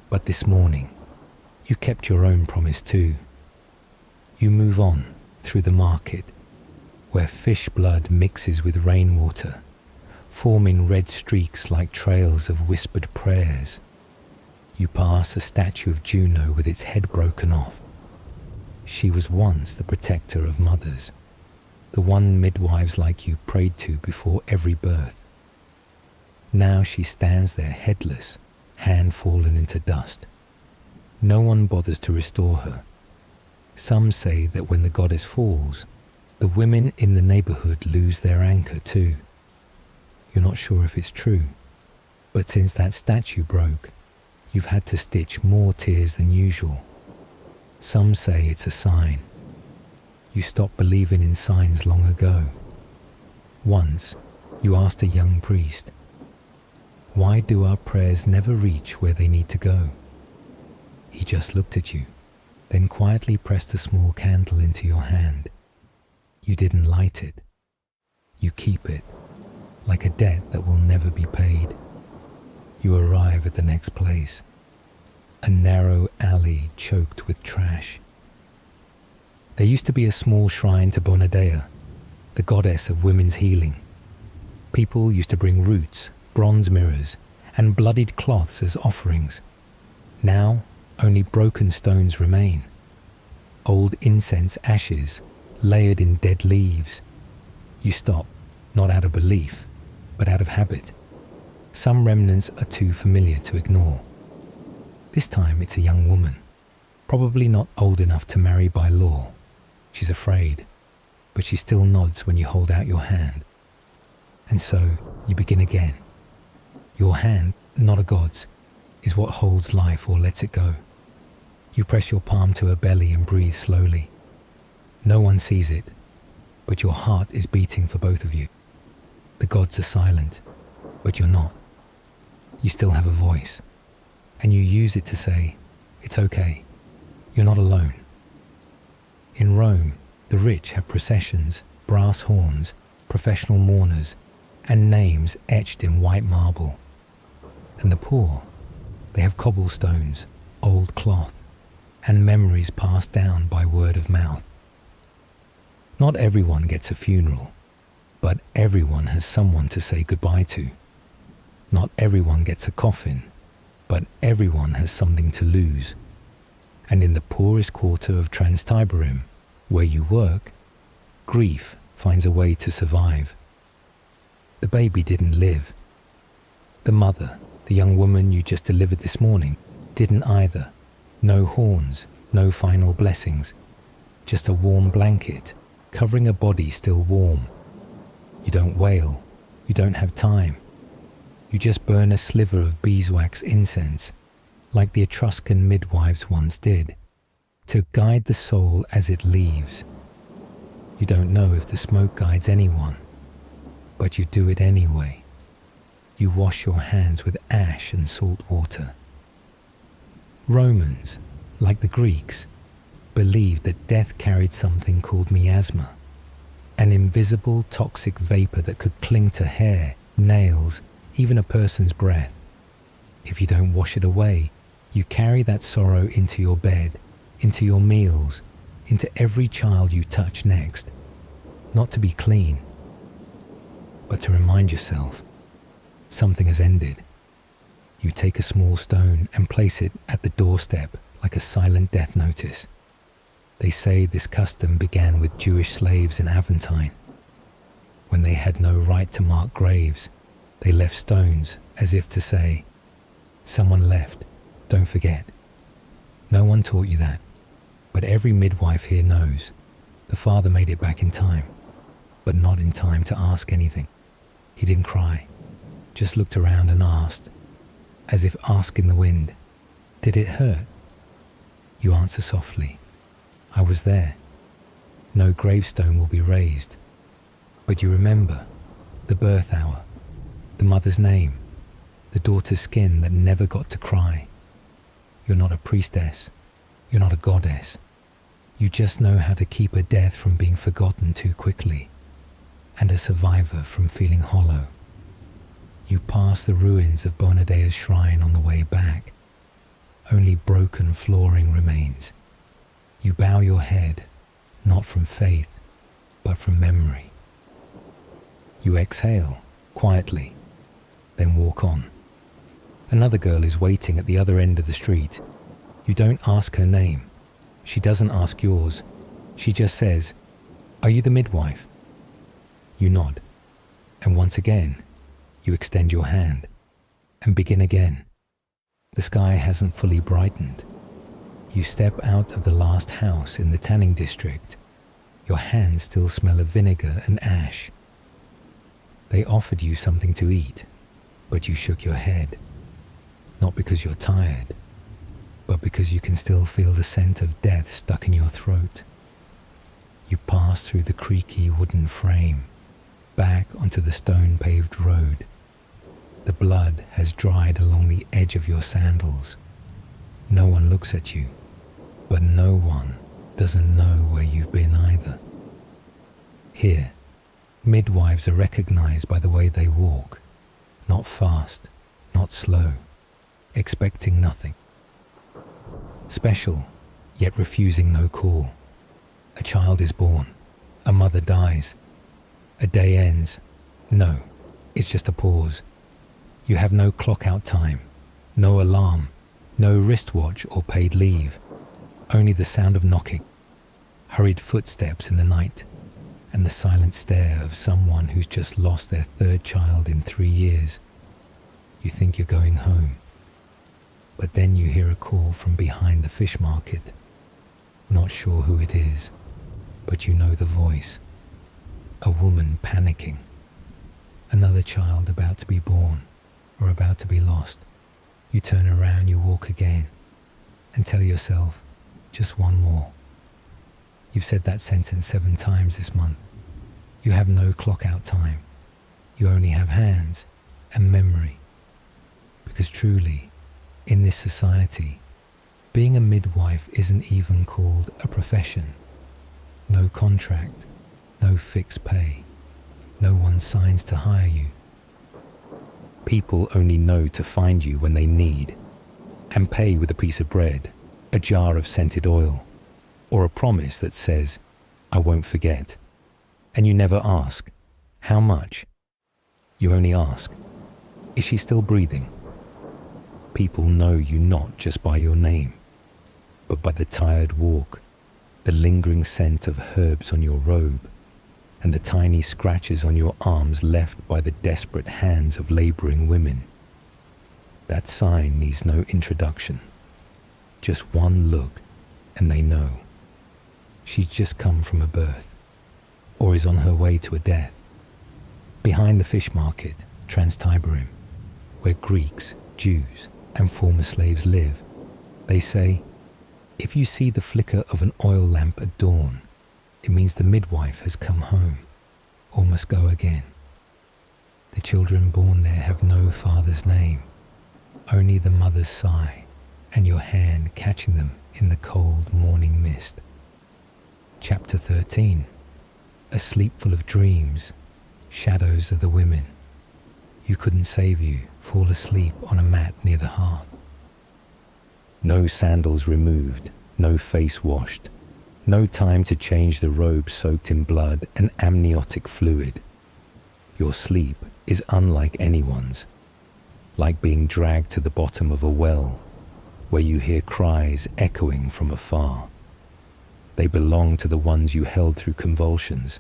But this morning, you kept your own promise too. You move on through the market, where fish blood mixes with rainwater, forming red streaks like trails of whispered prayers. You pass a statue of Juno with its head broken off. She was once the protector of mothers, the one midwives like you prayed to before every birth. Now she stands there headless, hand fallen into dust. No one bothers to restore her. Some say that when the goddess falls, the women in the neighborhood lose their anchor too. You're not sure if it's true, but since that statue broke, you've had to stitch more tears than usual. Some say it's a sign. You stopped believing in signs long ago. Once, you asked a young priest, "Why do our prayers never reach where they need to go?" He just looked at you, then quietly pressed a small candle into your hand. You didn't light it. You keep it, like a debt that will never be paid. You arrive at the next place, a narrow alley choked with trash. There used to be a small shrine to Bonadea, the goddess of women's healing. People used to bring roots, bronze mirrors, and bloodied cloths as offerings. Now, only broken stones remain. Old incense ashes, layered in dead leaves. You stop, not out of belief, but out of habit. Some remnants are too familiar to ignore. This time it's a young woman, probably not old enough to marry by law. She's afraid, but she still nods when you hold out your hand. And so you begin again. Your hand, not a god's, is what holds life or lets it go. You press your palm to her belly and breathe slowly. No one sees it, but your heart is beating for both of you. The gods are silent, but you're not. You still have a voice, and you use it to say, "It's okay, you're not alone." In Rome, the rich have processions, brass horns, professional mourners, and names etched in white marble. And the poor, they have cobblestones, old cloth, and memories passed down by word of mouth. Not everyone gets a funeral, but everyone has someone to say goodbye to. Not everyone gets a coffin, but everyone has something to lose. And in the poorest quarter of Transtiberim, where you work, grief finds a way to survive. The baby didn't live. The mother, the young woman you just delivered this morning, didn't either. No horns, no final blessings, just a warm blanket covering a body still warm. You don't wail, you don't have time. You just burn a sliver of beeswax incense, like the Etruscan midwives once did, to guide the soul as it leaves. You don't know if the smoke guides anyone, but you do it anyway. You wash your hands with ash and salt water. Romans, like the Greeks, believed that death carried something called miasma, an invisible toxic vapor that could cling to hair, nails, even a person's breath. If you don't wash it away, you carry that sorrow into your bed, into your meals, into every child you touch next. Not to be clean, but to remind yourself something has ended. You take a small stone and place it at the doorstep like a silent death notice. They say this custom began with Jewish slaves in Aventine. When they had no right to mark graves, they left stones as if to say, "Someone left, don't forget." No one taught you that, but every midwife here knows. The father made it back in time, but not in time to ask anything. He didn't cry, just looked around and asked, as if asking the wind, "Did it hurt?" You answer softly, "I was there." No gravestone will be raised, but you remember the birth hour, the mother's name, the daughter's skin that never got to cry. You're not a priestess, You're not a goddess. You just know how to keep a death from being forgotten too quickly, and a survivor from feeling hollow. You pass the ruins of Bonadea's shrine on the way back. Only broken flooring remains. You bow your head, not from faith, but from memory. You exhale, quietly, then walk on. Another girl is waiting at the other end of the street. You don't ask her name. She doesn't ask yours. She just says, "Are you the midwife?" You nod, and once again, you extend your hand, and begin again. The sky hasn't fully brightened. You step out of the last house in the tanning district. Your hands still smell of vinegar and ash. They offered you something to eat, but you shook your head. Not because you're tired, but because you can still feel the scent of death stuck in your throat. You pass through the creaky wooden frame, back onto the stone-paved road. The blood has dried along the edge of your sandals. No one looks at you, but no one doesn't know where you've been either. Here, midwives are recognized by the way they walk, not fast, not slow, expecting nothing. Special, yet refusing no call. A child is born, a mother dies, a day ends. No, it's just a pause. You have no clock-out time, no alarm, no wristwatch or paid leave, only the sound of knocking, hurried footsteps in the night, and the silent stare of someone who's just lost their third child in 3 years. You think you're going home, but then you hear a call from behind the fish market. Not sure who it is, but you know the voice. A woman panicking. Another child about to be born, or about to be lost. You turn around, you walk again, and tell yourself, just one more. You've said that sentence 7 times this month. You have no clock-out time. You only have hands and memory. Because truly, in this society, being a midwife isn't even called a profession. No contract, no fixed pay. No one signs to hire you. People only know to find you when they need, and pay with a piece of bread, a jar of scented oil, or a promise that says, "I won't forget." And you never ask, "How much?" You only ask, "Is she still breathing?" People know you not just by your name, but by the tired walk, the lingering scent of herbs on your robe, and the tiny scratches on your arms left by the desperate hands of laboring women. That sign needs no introduction. Just one look, and they know. She's just come from a birth, or is on her way to a death. Behind the fish market, Trans-Tiberim, where Greeks, Jews, and former slaves live, they say, if you see the flicker of an oil lamp at dawn, it means the midwife has come home, or must go again. The children born there have no father's name, only the mother's sigh, and your hand catching them in the cold morning mist. Chapter 13. A sleep full of dreams, shadows of the women. You couldn't save you, fall asleep on a mat near the hearth. No sandals removed, no face washed, no time to change the robe soaked in blood and amniotic fluid. Your sleep is unlike anyone's, like being dragged to the bottom of a well, where you hear cries echoing from afar. They belong to the ones you held through convulsions,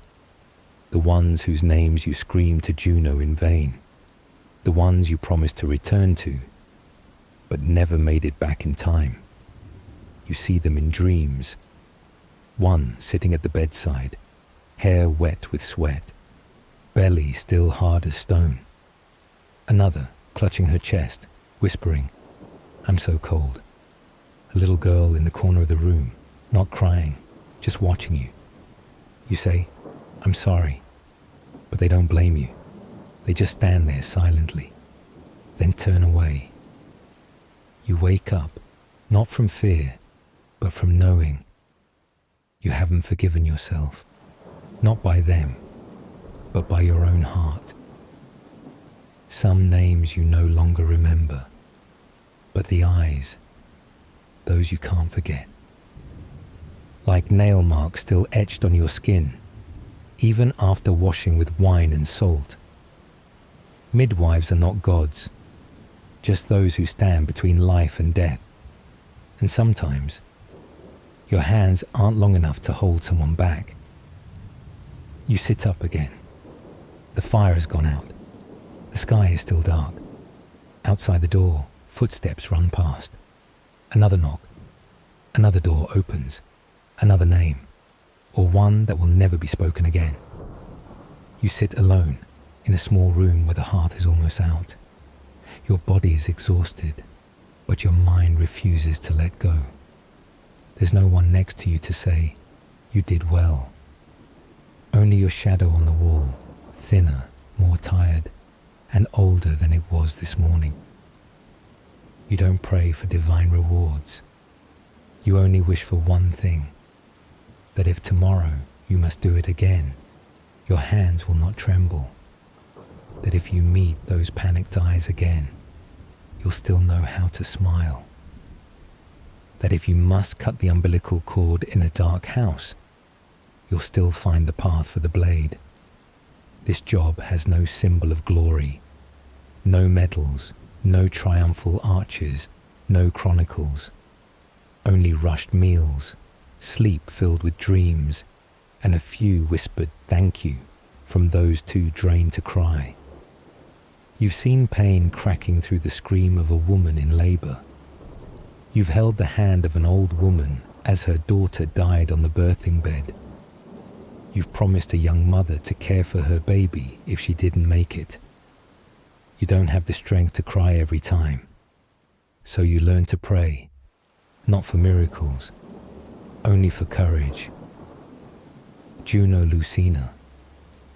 the ones whose names you screamed to Juno in vain, the ones you promised to return to, but never made it back in time. You see them in dreams. One sitting at the bedside, hair wet with sweat, belly still hard as stone. Another clutching her chest, whispering, "I'm so cold." A little girl in the corner of the room, not crying, just watching you. You say, "I'm sorry," but they don't blame you. They just stand there silently, then turn away. You wake up, not from fear, but from knowing you haven't forgiven yourself, not by them, but by your own heart. Some names you no longer remember, but the eyes, those you can't forget. Like nail marks still etched on your skin, even after washing with wine and salt. Midwives are not gods, just those who stand between life and death. And sometimes, your hands aren't long enough to hold someone back. You sit up again. The fire has gone out. The sky is still dark. Outside the door, footsteps run past. Another knock. Another door opens. Another name, or one that will never be spoken again. You sit alone in a small room where the hearth is almost out. Your body is exhausted, but your mind refuses to let go. There's no one next to you to say, "You did well." Only your shadow on the wall, thinner, more tired, and older than it was this morning. You don't pray for divine rewards. You only wish for one thing, that if tomorrow you must do it again, your hands will not tremble. That if you meet those panicked eyes again, you'll still know how to smile. That if you must cut the umbilical cord in a dark house, you'll still find the path for the blade. This job has no symbol of glory, no medals, no triumphal arches, no chronicles, only rushed meals, sleep filled with dreams, and a few whispered thank you from those too drained to cry. You've seen pain cracking through the scream of a woman in labor. You've held the hand of an old woman as her daughter died on the birthing bed. You've promised a young mother to care for her baby if she didn't make it. You don't have the strength to cry every time, so you learn to pray, not for miracles, only for courage. Juno Lucina,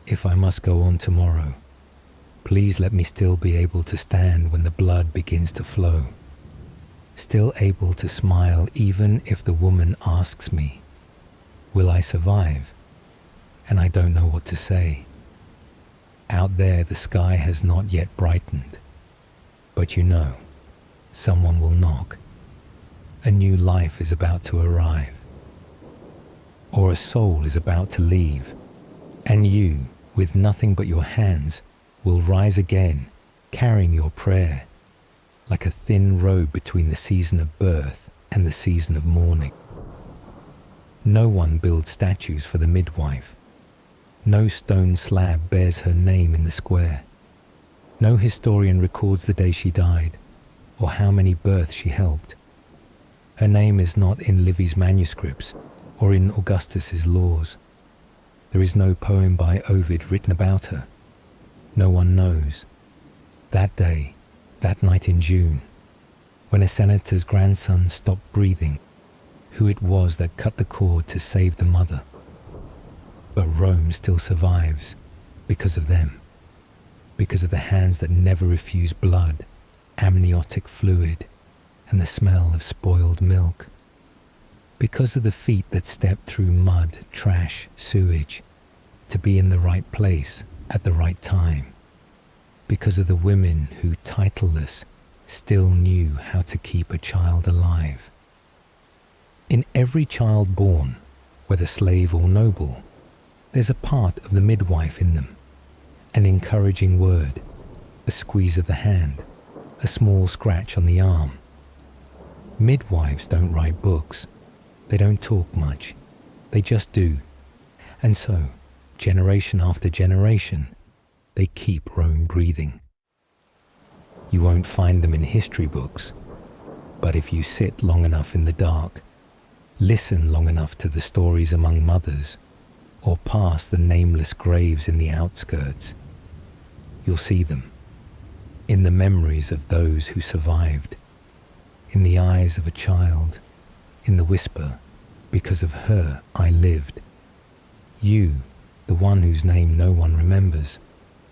if I must go on tomorrow, please let me still be able to stand when the blood begins to flow. Still able to smile even if the woman asks me, will I survive? And I don't know what to say. Out there the sky has not yet brightened, but you know, someone will knock. A new life is about to arrive. Or a soul is about to leave, and you, with nothing but your hands, will rise again, carrying your prayer, like a thin robe between the season of birth and the season of mourning. No one builds statues for the midwife. No stone slab bears her name in the square. No historian records the day she died, or how many births she helped. Her name is not in Livy's manuscripts, or in Augustus's laws. There is no poem by Ovid written about her. No one knows. That day, that night in June, when a senator's grandson stopped breathing, who it was that cut the cord to save the mother. But Rome still survives because of them, because of the hands that never refuse blood, amniotic fluid, and the smell of spoiled milk. Because of the feet that stepped through mud, trash, sewage, to be in the right place at the right time. Because of the women who, titleless, still knew how to keep a child alive. In every child born, whether slave or noble, there's a part of the midwife in them, an encouraging word, a squeeze of the hand, a small scratch on the arm. Midwives don't write books. They don't talk much. They just do. And so, generation after generation, they keep Rome breathing. You won't find them in history books, but if you sit long enough in the dark, listen long enough to the stories among mothers, or pass the nameless graves in the outskirts, you'll see them, in the memories of those who survived, in the eyes of a child, in the whisper, because of her I lived. You, the one whose name no one remembers,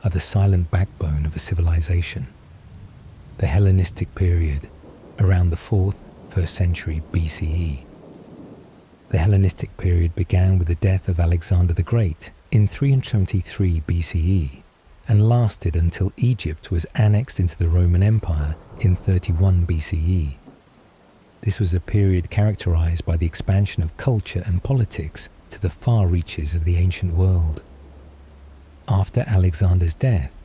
are the silent backbone of a civilization. The Hellenistic period, around the 4th, 1st century BCE, The Hellenistic period began with the death of Alexander the Great in 373 BCE and lasted until Egypt was annexed into the Roman Empire in 31 BCE. This was a period characterized by the expansion of culture and politics to the far reaches of the ancient world. After Alexander's death,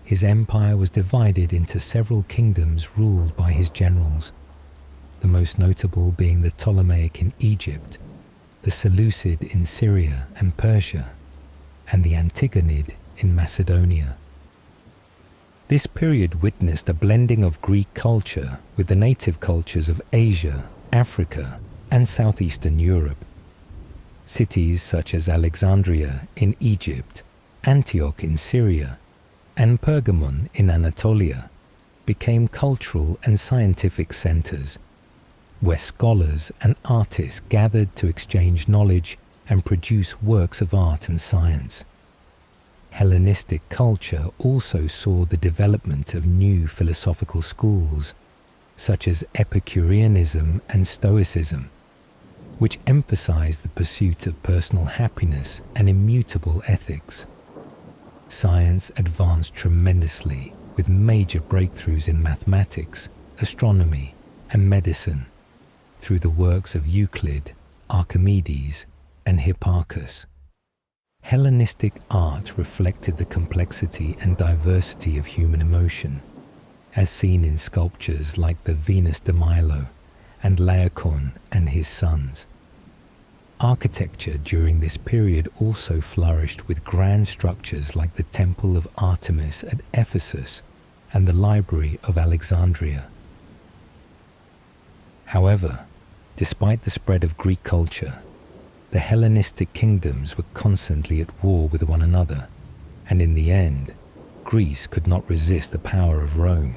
his empire was divided into several kingdoms ruled by his generals, the most notable being the Ptolemaic in Egypt, the Seleucid in Syria and Persia, and the Antigonid in Macedonia. This period witnessed a blending of Greek culture with the native cultures of Asia, Africa, and southeastern Europe. Cities such as Alexandria in Egypt, Antioch in Syria, and Pergamon in Anatolia became cultural and scientific centers, where scholars and artists gathered to exchange knowledge and produce works of art and science. Hellenistic culture also saw the development of new philosophical schools, such as Epicureanism and Stoicism, which emphasized the pursuit of personal happiness and immutable ethics. Science advanced tremendously with major breakthroughs in mathematics, astronomy, and medicine through the works of Euclid, Archimedes, and Hipparchus. Hellenistic art reflected the complexity and diversity of human emotion, as seen in sculptures like the Venus de Milo and Laocoon and his sons. Architecture during this period also flourished with grand structures like the Temple of Artemis at Ephesus and the Library of Alexandria. However, despite the spread of Greek culture, the Hellenistic kingdoms were constantly at war with one another, and in the end, Greece could not resist the power of Rome.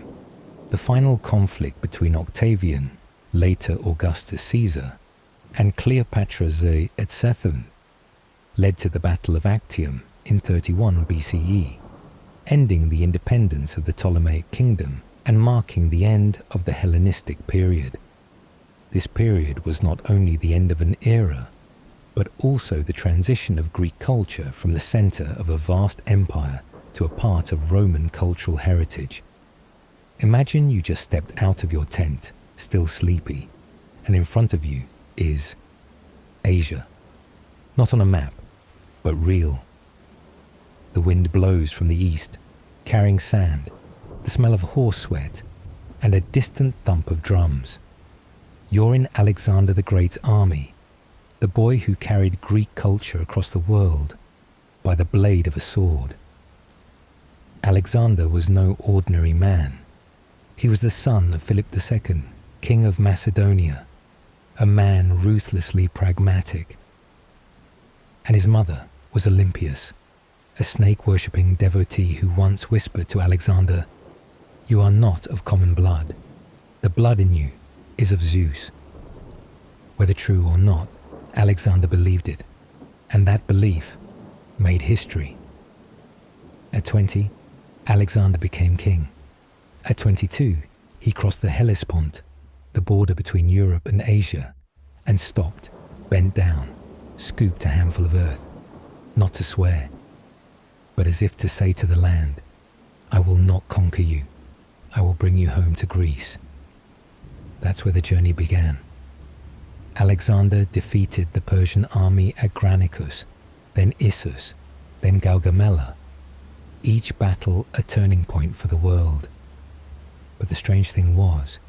The final conflict between Octavian, later Augustus Caesar, and Cleopatra et Cephalon led to the Battle of Actium in 31 BCE, ending the independence of the Ptolemaic kingdom and marking the end of the Hellenistic period. This period was not only the end of an era, but also the transition of Greek culture from the center of a vast empire to a part of Roman cultural heritage. Imagine you just stepped out of your tent, still sleepy, and in front of you is Asia. Not on a map, but real. The wind blows from the east, carrying sand, the smell of horse sweat, and a distant thump of drums. You're in Alexander the Great's army, the boy who carried Greek culture across the world by the blade of a sword. Alexander was no ordinary man. He was the son of Philip II, King of Macedonia, a man ruthlessly pragmatic. And his mother was Olympias, a snake-worshipping devotee who once whispered to Alexander, "You are not of common blood. The blood in you is of Zeus." Whether true or not, Alexander believed it, and that belief made history. At 20, Alexander became king. At 22, he crossed the Hellespont, the border between Europe and Asia, and stopped, bent down, scooped a handful of earth, not to swear, but as if to say to the land, "I will not conquer you. I will bring you home to Greece." That's where the journey began. Alexander defeated the Persian army at Granicus, then Issus, then Gaugamela, each battle a turning point for the world. But the strange thing was,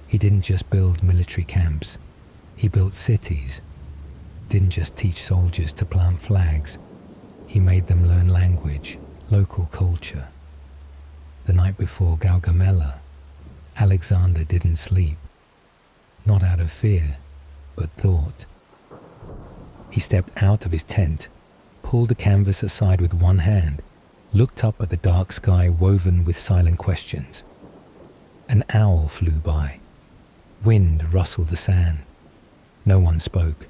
he didn't just build military camps, he built cities. Didn't just teach soldiers to plant flags, he made them learn language, local culture. The night before Gaugamela, Alexander didn't sleep, not out of fear, but thought. He stepped out of his tent, pulled the canvas aside with one hand, looked up at the dark sky woven with silent questions. An owl flew by. Wind rustled the sand. No one spoke.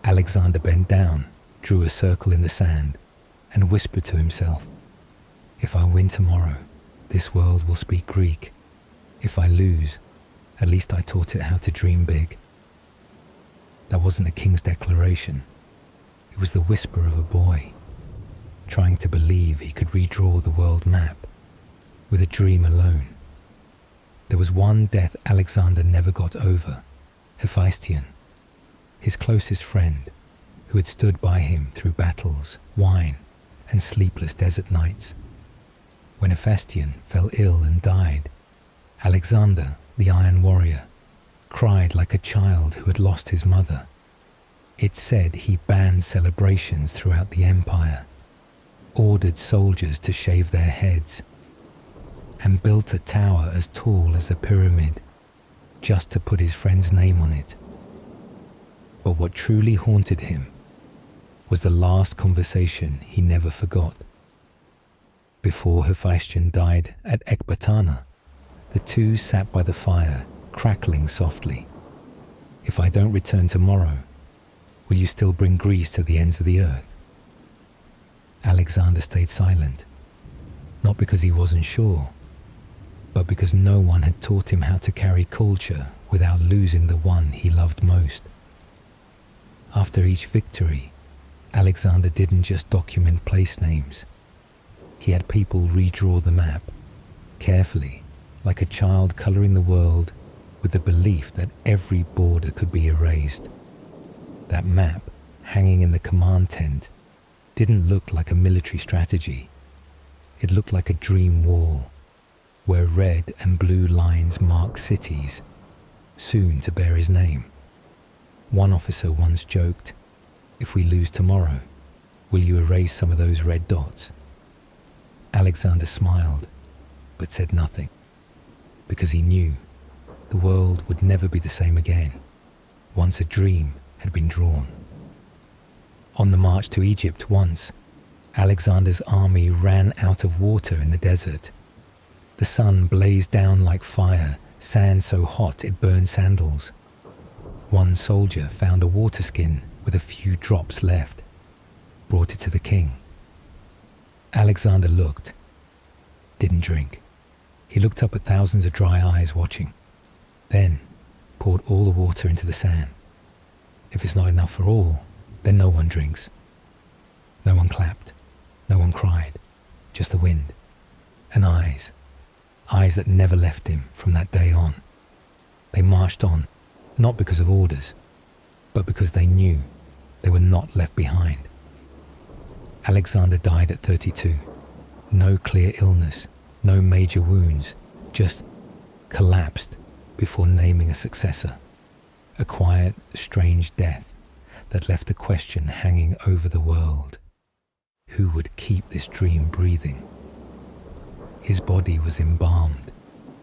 Alexander bent down, drew a circle in the sand, and whispered to himself, "If I win tomorrow, this world will speak Greek. If I lose, at least I taught it how to dream big." That wasn't a king's declaration. It was the whisper of a boy, trying to believe he could redraw the world map with a dream alone. There was one death Alexander never got over, Hephaestion, his closest friend, who had stood by him through battles, wine, and sleepless desert nights. When Hephaestion fell ill and died, Alexander, the Iron Warrior, cried like a child who had lost his mother. It's said he banned celebrations throughout the empire, ordered soldiers to shave their heads, and built a tower as tall as a pyramid just to put his friend's name on it. But what truly haunted him was the last conversation he never forgot. Before Hephaestion died at Ecbatana, the two sat by the fire, crackling softly. "If I don't return tomorrow, will you still bring Greece to the ends of the earth?" Alexander stayed silent, not because he wasn't sure, but because no one had taught him how to carry culture without losing the one he loved most. After each victory, Alexander didn't just document place names. He had people redraw the map, carefully, like a child coloring the world with the belief that every border could be erased. That map, hanging in the command tent, didn't look like a military strategy. It looked like a dream wall, where red and blue lines marked cities, soon to bear his name. One officer once joked, "If we lose tomorrow, will you erase some of those red dots?" Alexander smiled, but said nothing, because he knew the world would never be the same again, once a dream had been drawn. On the march to Egypt once, Alexander's army ran out of water in the desert. The sun blazed down like fire, sand so hot it burned sandals. One soldier found a water skin with a few drops left, brought it to the king. Alexander looked, didn't drink. He looked up at thousands of dry eyes watching, then poured all the water into the sand. If it's not enough for all, then no one drinks. No one clapped, no one cried, just the wind, and eyes that never left him from that day on. They marched on, not because of orders, but because they knew they were not left behind. Alexander died at 32. No clear illness, no major wounds, just collapsed before naming a successor. A quiet, strange death that left a question hanging over the world. Who would keep this dream breathing? His body was embalmed,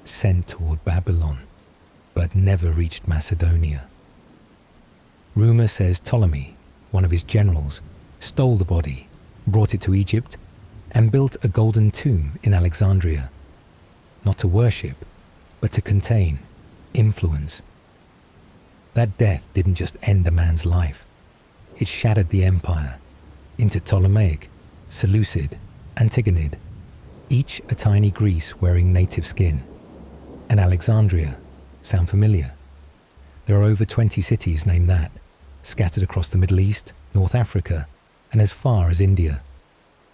sent toward Babylon, but never reached Macedonia. Rumor says Ptolemy, one of his generals, stole the body, brought it to Egypt, and built a golden tomb in Alexandria, not to worship, but to contain, influence. That death didn't just end a man's life. It shattered the empire into Ptolemaic, Seleucid, Antigonid, each a tiny Greece wearing native skin. And Alexandria, sound familiar? There are over 20 cities named that, scattered across the Middle East, North Africa, and as far as India.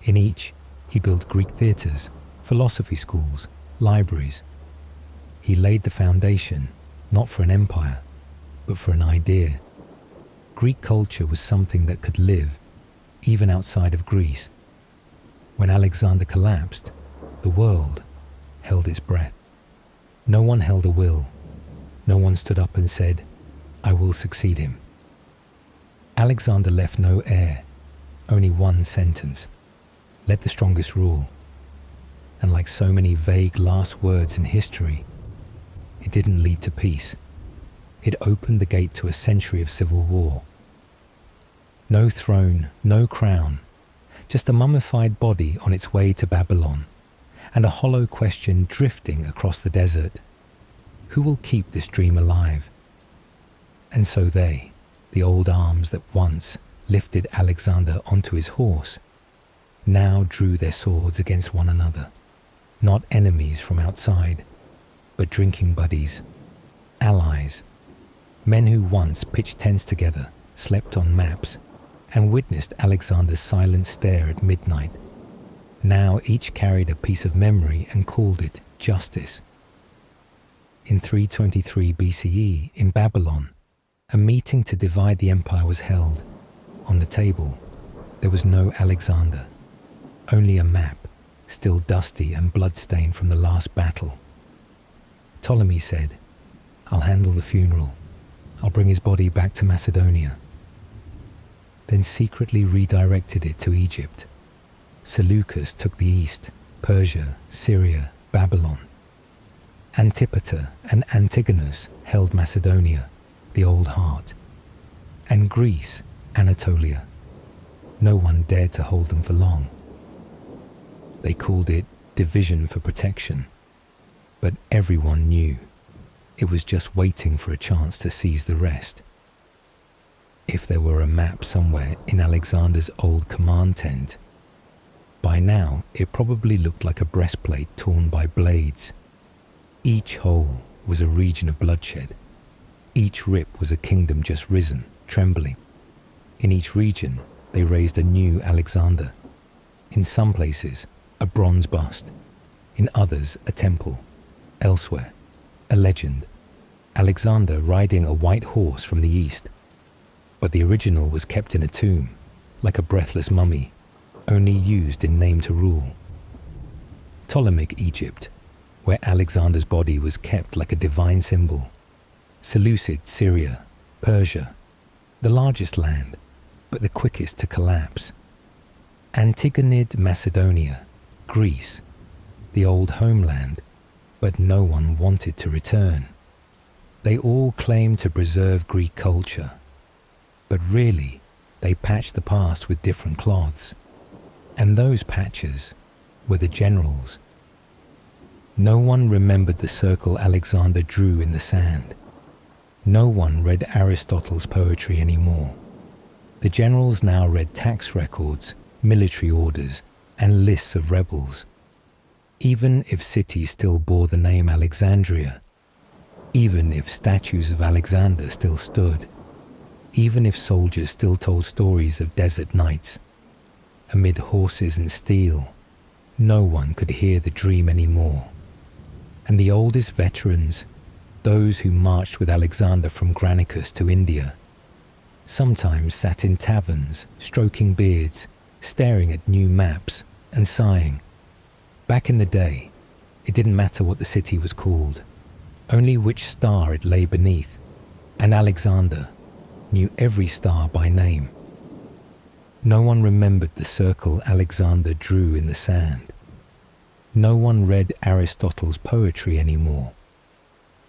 In each, he built Greek theatres, philosophy schools, libraries. He laid the foundation, not for an empire, but for an idea. Greek culture was something that could live, even outside of Greece. When Alexander collapsed, the world held its breath. No one held a will. No one stood up and said, "I will succeed him." Alexander left no heir, only one sentence: let the strongest rule. And like so many vague last words in history, it didn't lead to peace. It opened the gate to a century of civil war. No throne, no crown, just a mummified body on its way to Babylon, and a hollow question drifting across the desert. Who will keep this dream alive? And so they, the old arms that once lifted Alexander onto his horse, now drew their swords against one another, not enemies from outside, but drinking buddies, allies, Men who once pitched tents together, slept on maps, and witnessed Alexander's silent stare at midnight. Now each carried a piece of memory and called it justice. In 323 BCE, in Babylon, a meeting to divide the empire was held. On the table, there was no Alexander, only a map, still dusty and blood-stained from the last battle. Ptolemy said, "I'll handle the funeral. I'll bring his body back to Macedonia." Then secretly redirected it to Egypt. Seleucus took the east, Persia, Syria, Babylon. Antipater and Antigonus held Macedonia, the old heart, and Greece, Anatolia. No one dared to hold them for long. They called it division for protection, but everyone knew it was just waiting for a chance to seize the rest. If there were a map somewhere in Alexander's old command tent, by now it probably looked like a breastplate torn by blades. Each hole was a region of bloodshed. Each rip was a kingdom just risen, trembling. In each region, they raised a new Alexander. In some places, a bronze bust. In others, a temple. Elsewhere, a legend. Alexander riding a white horse from the east. But the original was kept in a tomb, like a breathless mummy, only used in name to rule. Ptolemaic Egypt, where Alexander's body was kept like a divine symbol. Seleucid Syria, Persia, the largest land, but the quickest to collapse. Antigonid Macedonia, Greece, the old homeland, but no one wanted to return. They all claimed to preserve Greek culture, but really, they patched the past with different cloths. And those patches were the generals. No one remembered the circle Alexander drew in the sand. No one read Aristotle's poetry anymore. The generals now read tax records, military orders, and lists of rebels. Even if cities still bore the name Alexandria, even if statues of Alexander still stood, even if soldiers still told stories of desert nights, amid horses and steel, no one could hear the dream anymore. And the oldest veterans, those who marched with Alexander from Granicus to India, sometimes sat in taverns, stroking beards, staring at new maps and sighing. Back in the day, it didn't matter what the city was called, only which star it lay beneath, and Alexander knew every star by name. No one remembered the circle Alexander drew in the sand. No one read Aristotle's poetry anymore.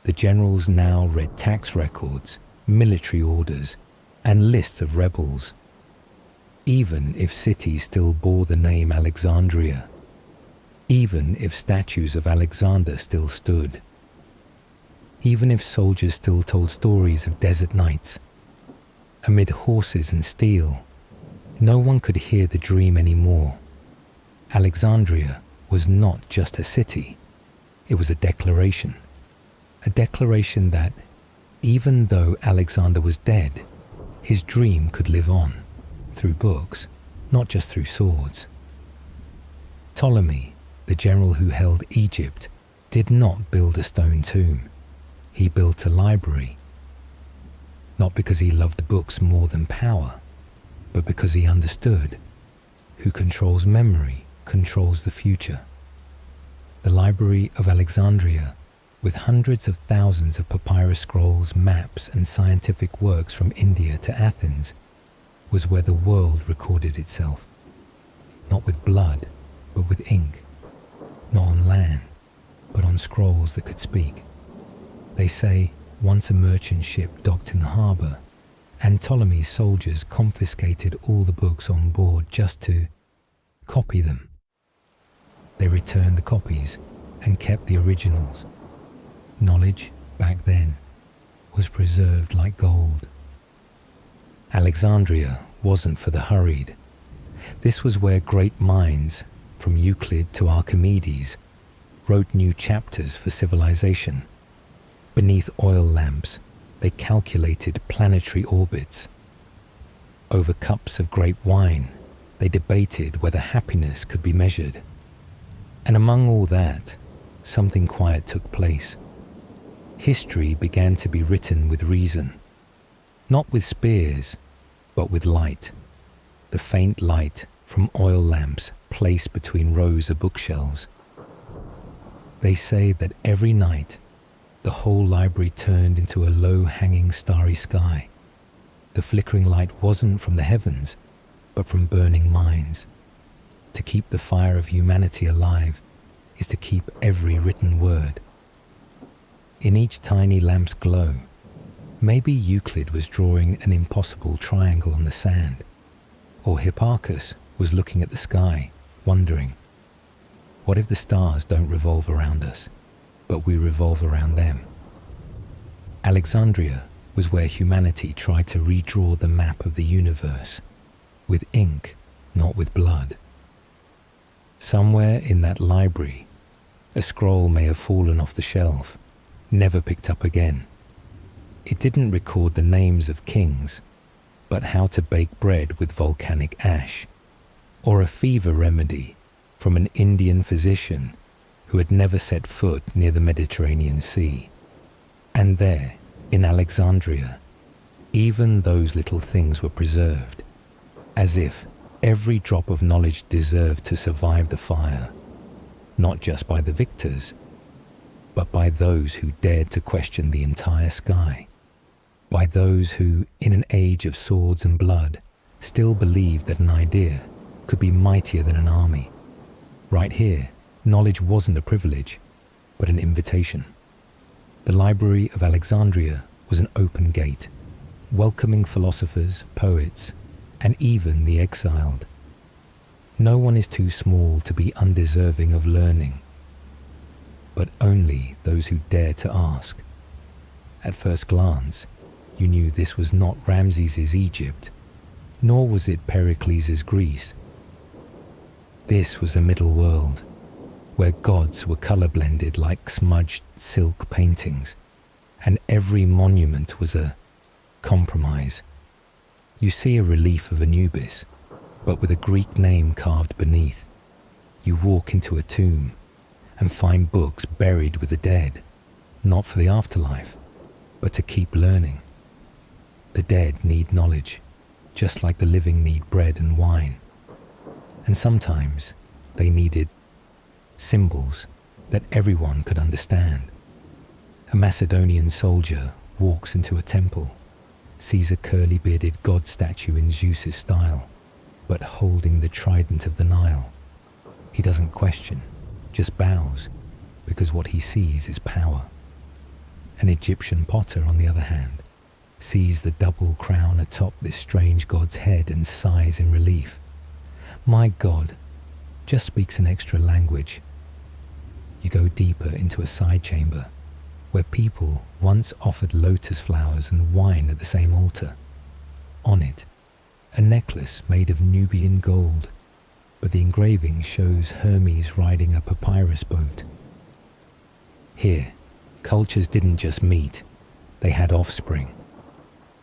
The generals now read tax records, military orders, and lists of rebels. Even if cities still bore the name Alexandria, even if statues of Alexander still stood, even if soldiers still told stories of desert nights, amid horses and steel, no one could hear the dream anymore. Alexandria was not just a city, it was a declaration that, even though Alexander was dead, his dream could live on, through books, not just through swords. Ptolemy, the general who held Egypt, did not build a stone tomb. He built a library. Not because he loved books more than power, but because he understood who controls memory controls the future. The Library of Alexandria, with hundreds of thousands of papyrus scrolls, maps, and scientific works from India to Athens, was where the world recorded itself. Not with blood, but with ink. Not on land, but on scrolls that could speak. They say once a merchant ship docked in the harbour, and Ptolemy's soldiers confiscated all the books on board just to copy them. They returned the copies and kept the originals. Knowledge, back then, was preserved like gold. Alexandria wasn't for the hurried. This was where great minds, from Euclid to Archimedes, wrote new chapters for civilization. Beneath oil lamps, they calculated planetary orbits. Over cups of grape wine, they debated whether happiness could be measured. And among all that, something quiet took place. History began to be written with reason, not with spears, but with light, the faint light from oil lamps placed between rows of bookshelves. They say that every night, the whole library turned into a low-hanging starry sky. The flickering light wasn't from the heavens, but from burning minds. To keep the fire of humanity alive is to keep every written word. In each tiny lamp's glow, maybe Euclid was drawing an impossible triangle on the sand, or Hipparchus was looking at the sky, wondering, what if the stars don't revolve around us, but we revolve around them? Alexandria was where humanity tried to redraw the map of the universe, with ink, not with blood. Somewhere in that library, a scroll may have fallen off the shelf, never picked up again. It didn't record the names of kings, but how to bake bread with volcanic ash, or a fever remedy from an Indian physician who had never set foot near the Mediterranean Sea. And there, in Alexandria, even those little things were preserved, as if every drop of knowledge deserved to survive the fire, not just by the victors, but by those who dared to question the entire sky, by those who, in an age of swords and blood, still believed that an idea could be mightier than an army. Right here, knowledge wasn't a privilege, but an invitation. The Library of Alexandria was an open gate, welcoming philosophers, poets, and even the exiled. No one is too small to be undeserving of learning, but only those who dare to ask. At first glance, you knew this was not Ramses's Egypt, nor was it Pericles' Greece. This was a middle world, where gods were color-blended like smudged silk paintings, and every monument was a compromise. You see a relief of Anubis, but with a Greek name carved beneath. You walk into a tomb and find books buried with the dead, not for the afterlife, but to keep learning. The dead need knowledge, just like the living need bread and wine. And sometimes they needed symbols that everyone could understand. A Macedonian soldier walks into a temple, sees a curly-bearded god statue in Zeus's style, but holding the trident of the Nile. He doesn't question, just bows, because what he sees is power. An Egyptian potter, on the other hand, sees the double crown atop this strange god's head and sighs in relief. My God just speaks an extra language. You go deeper into a side chamber where people once offered lotus flowers and wine at the same altar. On it, a necklace made of Nubian gold, but the engraving shows Hermes riding a papyrus boat. Here, cultures didn't just meet, they had offspring.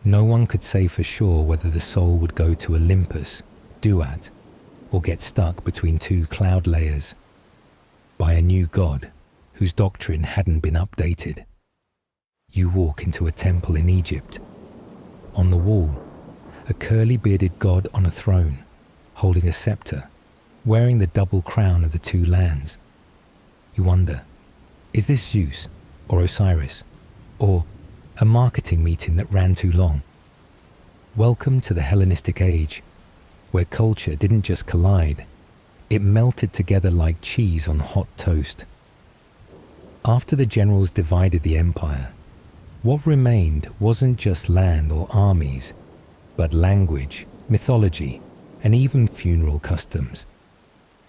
No one could say for sure whether the soul would go to Olympus, Duat, or get stuck between two cloud layers by a new god whose doctrine hadn't been updated. You walk into a temple in Egypt. On the wall, a curly-bearded god on a throne, holding a scepter, wearing the double crown of the two lands. You wonder, is this Zeus or Osiris, or a marketing meeting that ran too long? Welcome to the Hellenistic age, where culture didn't just collide, it melted together like cheese on hot toast. After the generals divided the empire, what remained wasn't just land or armies, but language, mythology, and even funeral customs.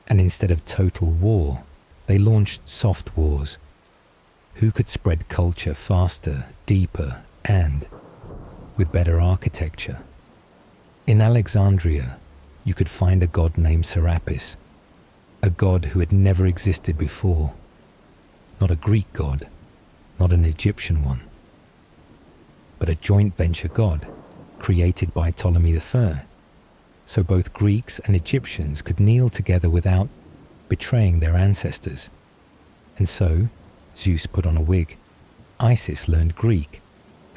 And instead of total war, they launched soft wars. Who could spread culture faster, deeper, and with better architecture? In Alexandria, you could find a god named Serapis, a god who had never existed before. Not a Greek god, not an Egyptian one. but a joint venture god created by Ptolemy I, so both Greeks and Egyptians could kneel together without betraying their ancestors. And so, Zeus put on a wig, Isis learned Greek,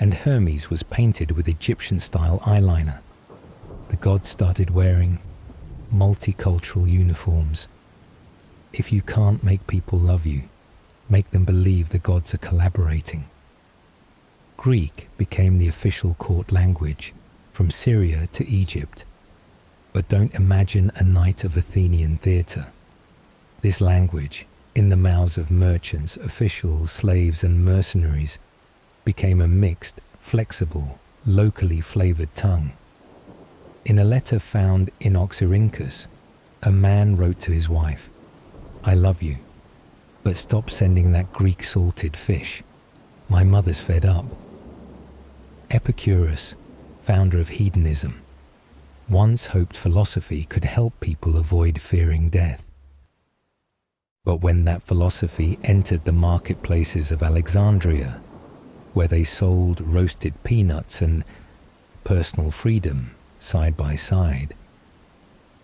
and Hermes was painted with Egyptian-style eyeliner. The gods started wearing multicultural uniforms. If you can't make people love you, make them believe the gods are collaborating. Greek became the official court language from Syria to Egypt. But don't imagine a night of Athenian theatre. This language, in the mouths of merchants, officials, slaves, and mercenaries, became a mixed, flexible, locally flavoured tongue. In a letter found in Oxyrhynchus, a man wrote to his wife, "I love you, but stop sending that Greek salted fish. My mother's fed up." Epicurus, founder of hedonism, once hoped philosophy could help people avoid fearing death. But when that philosophy entered the marketplaces of Alexandria, where they sold roasted peanuts and personal freedom side by side,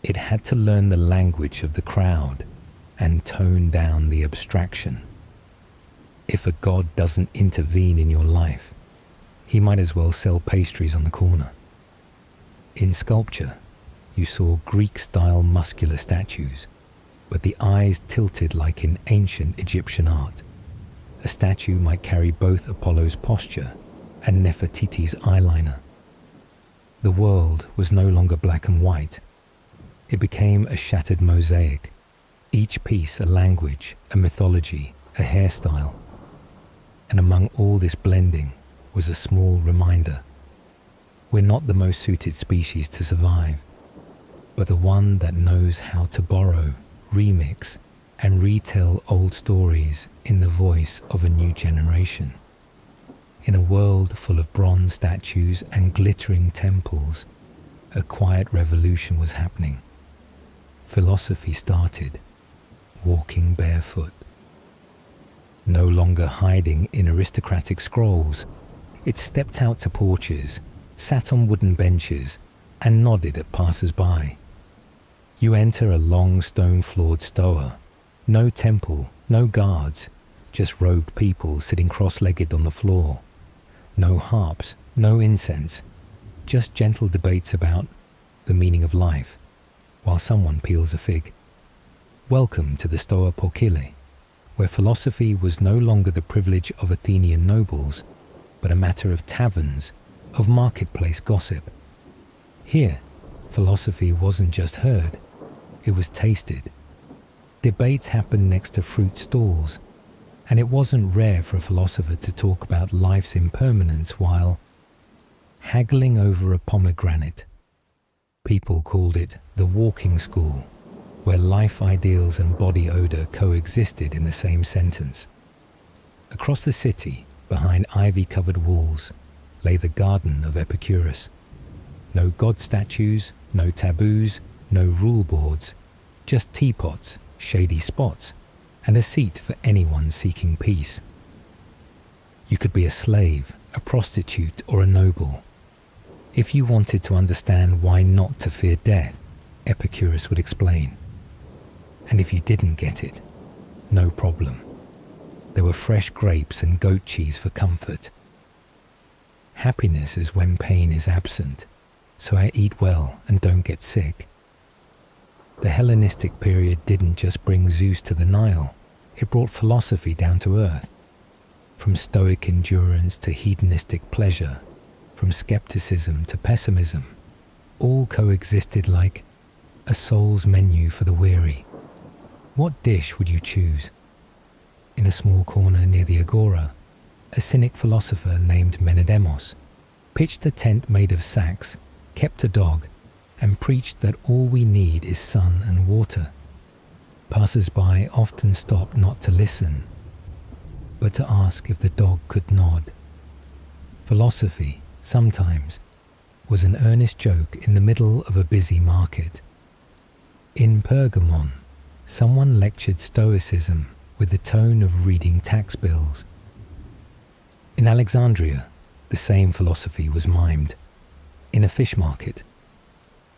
it had to learn the language of the crowd and tone down the abstraction. If a god doesn't intervene in your life, he might as well sell pastries on the corner. In sculpture, you saw Greek-style muscular statues, but the eyes tilted like in ancient Egyptian art. A statue might carry both Apollo's posture and Nefertiti's eyeliner. The world was no longer black and white. It became a shattered mosaic, each piece a language, a mythology, a hairstyle. And among all this blending was a small reminder. We're not the most suited species to survive, but the one that knows how to borrow, remix, and retell old stories in the voice of a new generation. In a world full of bronze statues and glittering temples, a quiet revolution was happening. Philosophy started, walking barefoot. No longer hiding in aristocratic scrolls, it stepped out to porches, sat on wooden benches, and nodded at passers-by. You enter a long stone-floored stoa. No temple, no guards, just robed people sitting cross-legged on the floor. No harps, no incense, just gentle debates about the meaning of life, while someone peels a fig. Welcome to the Stoa Poikile, where philosophy was no longer the privilege of Athenian nobles, but a matter of taverns, of marketplace gossip. Here, philosophy wasn't just heard, it was tasted. Debates happened next to fruit stalls, and it wasn't rare for a philosopher to talk about life's impermanence while haggling over a pomegranate. People called it the walking school, where life ideals and body odor coexisted in the same sentence. Across the city, behind ivy-covered walls, lay the garden of Epicurus. No god statues, no taboos, no rule boards, just teapots, shady spots, and a seat for anyone seeking peace. You could be a slave, a prostitute, or a noble. If you wanted to understand why not to fear death, Epicurus would explain. And if you didn't get it, no problem. There were fresh grapes and goat cheese for comfort. Happiness is when pain is absent, so I eat well and don't get sick. The Hellenistic period didn't just bring Zeus to the Nile, it brought philosophy down to earth. From stoic endurance to hedonistic pleasure, from skepticism to pessimism, all coexisted like a soul's menu for the weary. What dish would you choose? In a small corner near the Agora, a cynic philosopher named Menedemos pitched a tent made of sacks, kept a dog, and preached that all we need is sun and water. Passers-by often stopped not to listen, but to ask if the dog could nod. Philosophy, sometimes, was an earnest joke in the middle of a busy market. In Pergamon, someone lectured Stoicism with the tone of reading tax bills. In Alexandria, the same philosophy was mimed. In a fish market,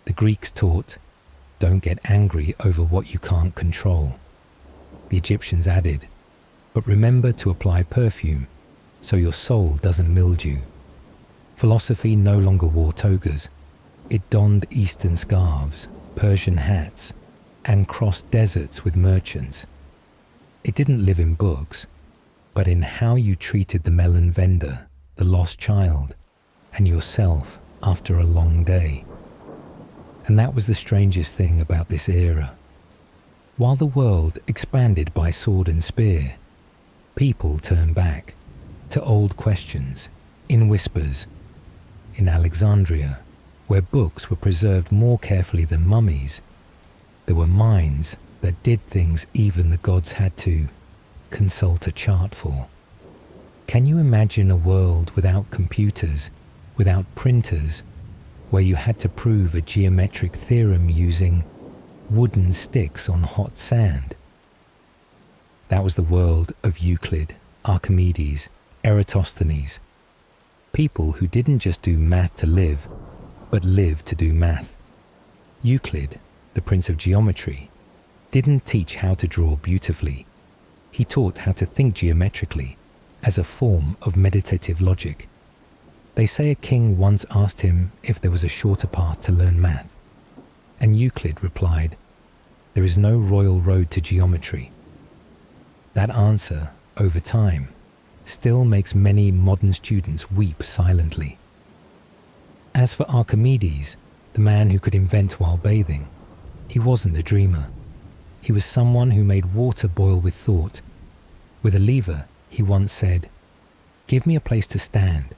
the Greeks taught, don't get angry over what you can't control. The Egyptians added, but remember to apply perfume so your soul doesn't mildew. Philosophy no longer wore togas. It donned Eastern scarves, Persian hats, and crossed deserts with merchants. It didn't live in books, but in how you treated the melon vendor, the lost child, and yourself after a long day. And that was the strangest thing about this era. While the world expanded by sword and spear, people turned back to old questions in whispers. In Alexandria, where books were preserved more carefully than mummies, there were minds that did things even the gods had to consult a chart for. Can you imagine a world without computers, without printers, where you had to prove a geometric theorem using wooden sticks on hot sand? That was the world of Euclid, Archimedes, Eratosthenes, people who didn't just do math to live, but lived to do math. Euclid, the prince of geometry, didn't teach how to draw beautifully. He taught how to think geometrically as a form of meditative logic. They say a king once asked him if there was a shorter path to learn math, and Euclid replied, "There is no royal road to geometry." That answer, over time, still makes many modern students weep silently. As for Archimedes, the man who could invent while bathing, he wasn't a dreamer. He was someone who made water boil with thought. With a lever, he once said, "Give me a place to stand,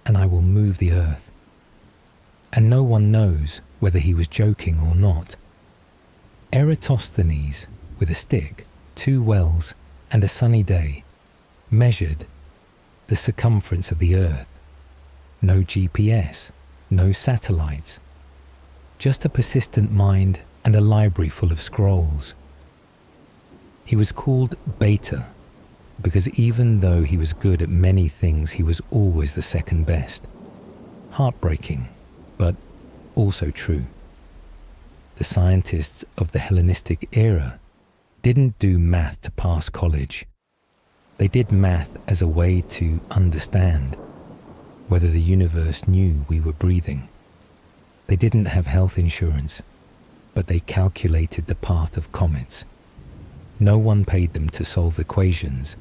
and I will move the earth." And no one knows whether he was joking or not. Eratosthenes, with a stick, 2 wells, and a sunny day, measured the circumference of the earth. No GPS, no satellites, just a persistent mind and a library full of scrolls. He was called Beta because even though he was good at many things, he was always the second best. Heartbreaking, but also true. The scientists of the Hellenistic era didn't do math to pass college. They did math as a way to understand whether the universe knew we were breathing. They didn't have health insurance, but they calculated the path of comets. No one paid them to solve equations,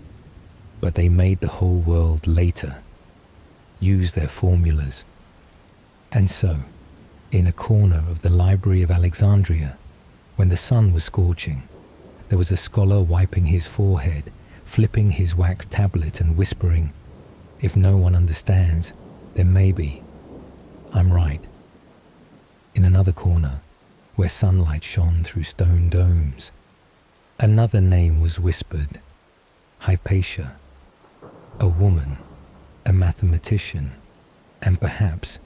but they made the whole world later, use their formulas. And so, in a corner of the Library of Alexandria, when the sun was scorching, there was a scholar wiping his forehead, flipping his wax tablet and whispering, "If no one understands, then maybe I'm right." In another corner, where sunlight shone through stone domes, another name was whispered, Hypatia, a woman, a mathematician, and perhaps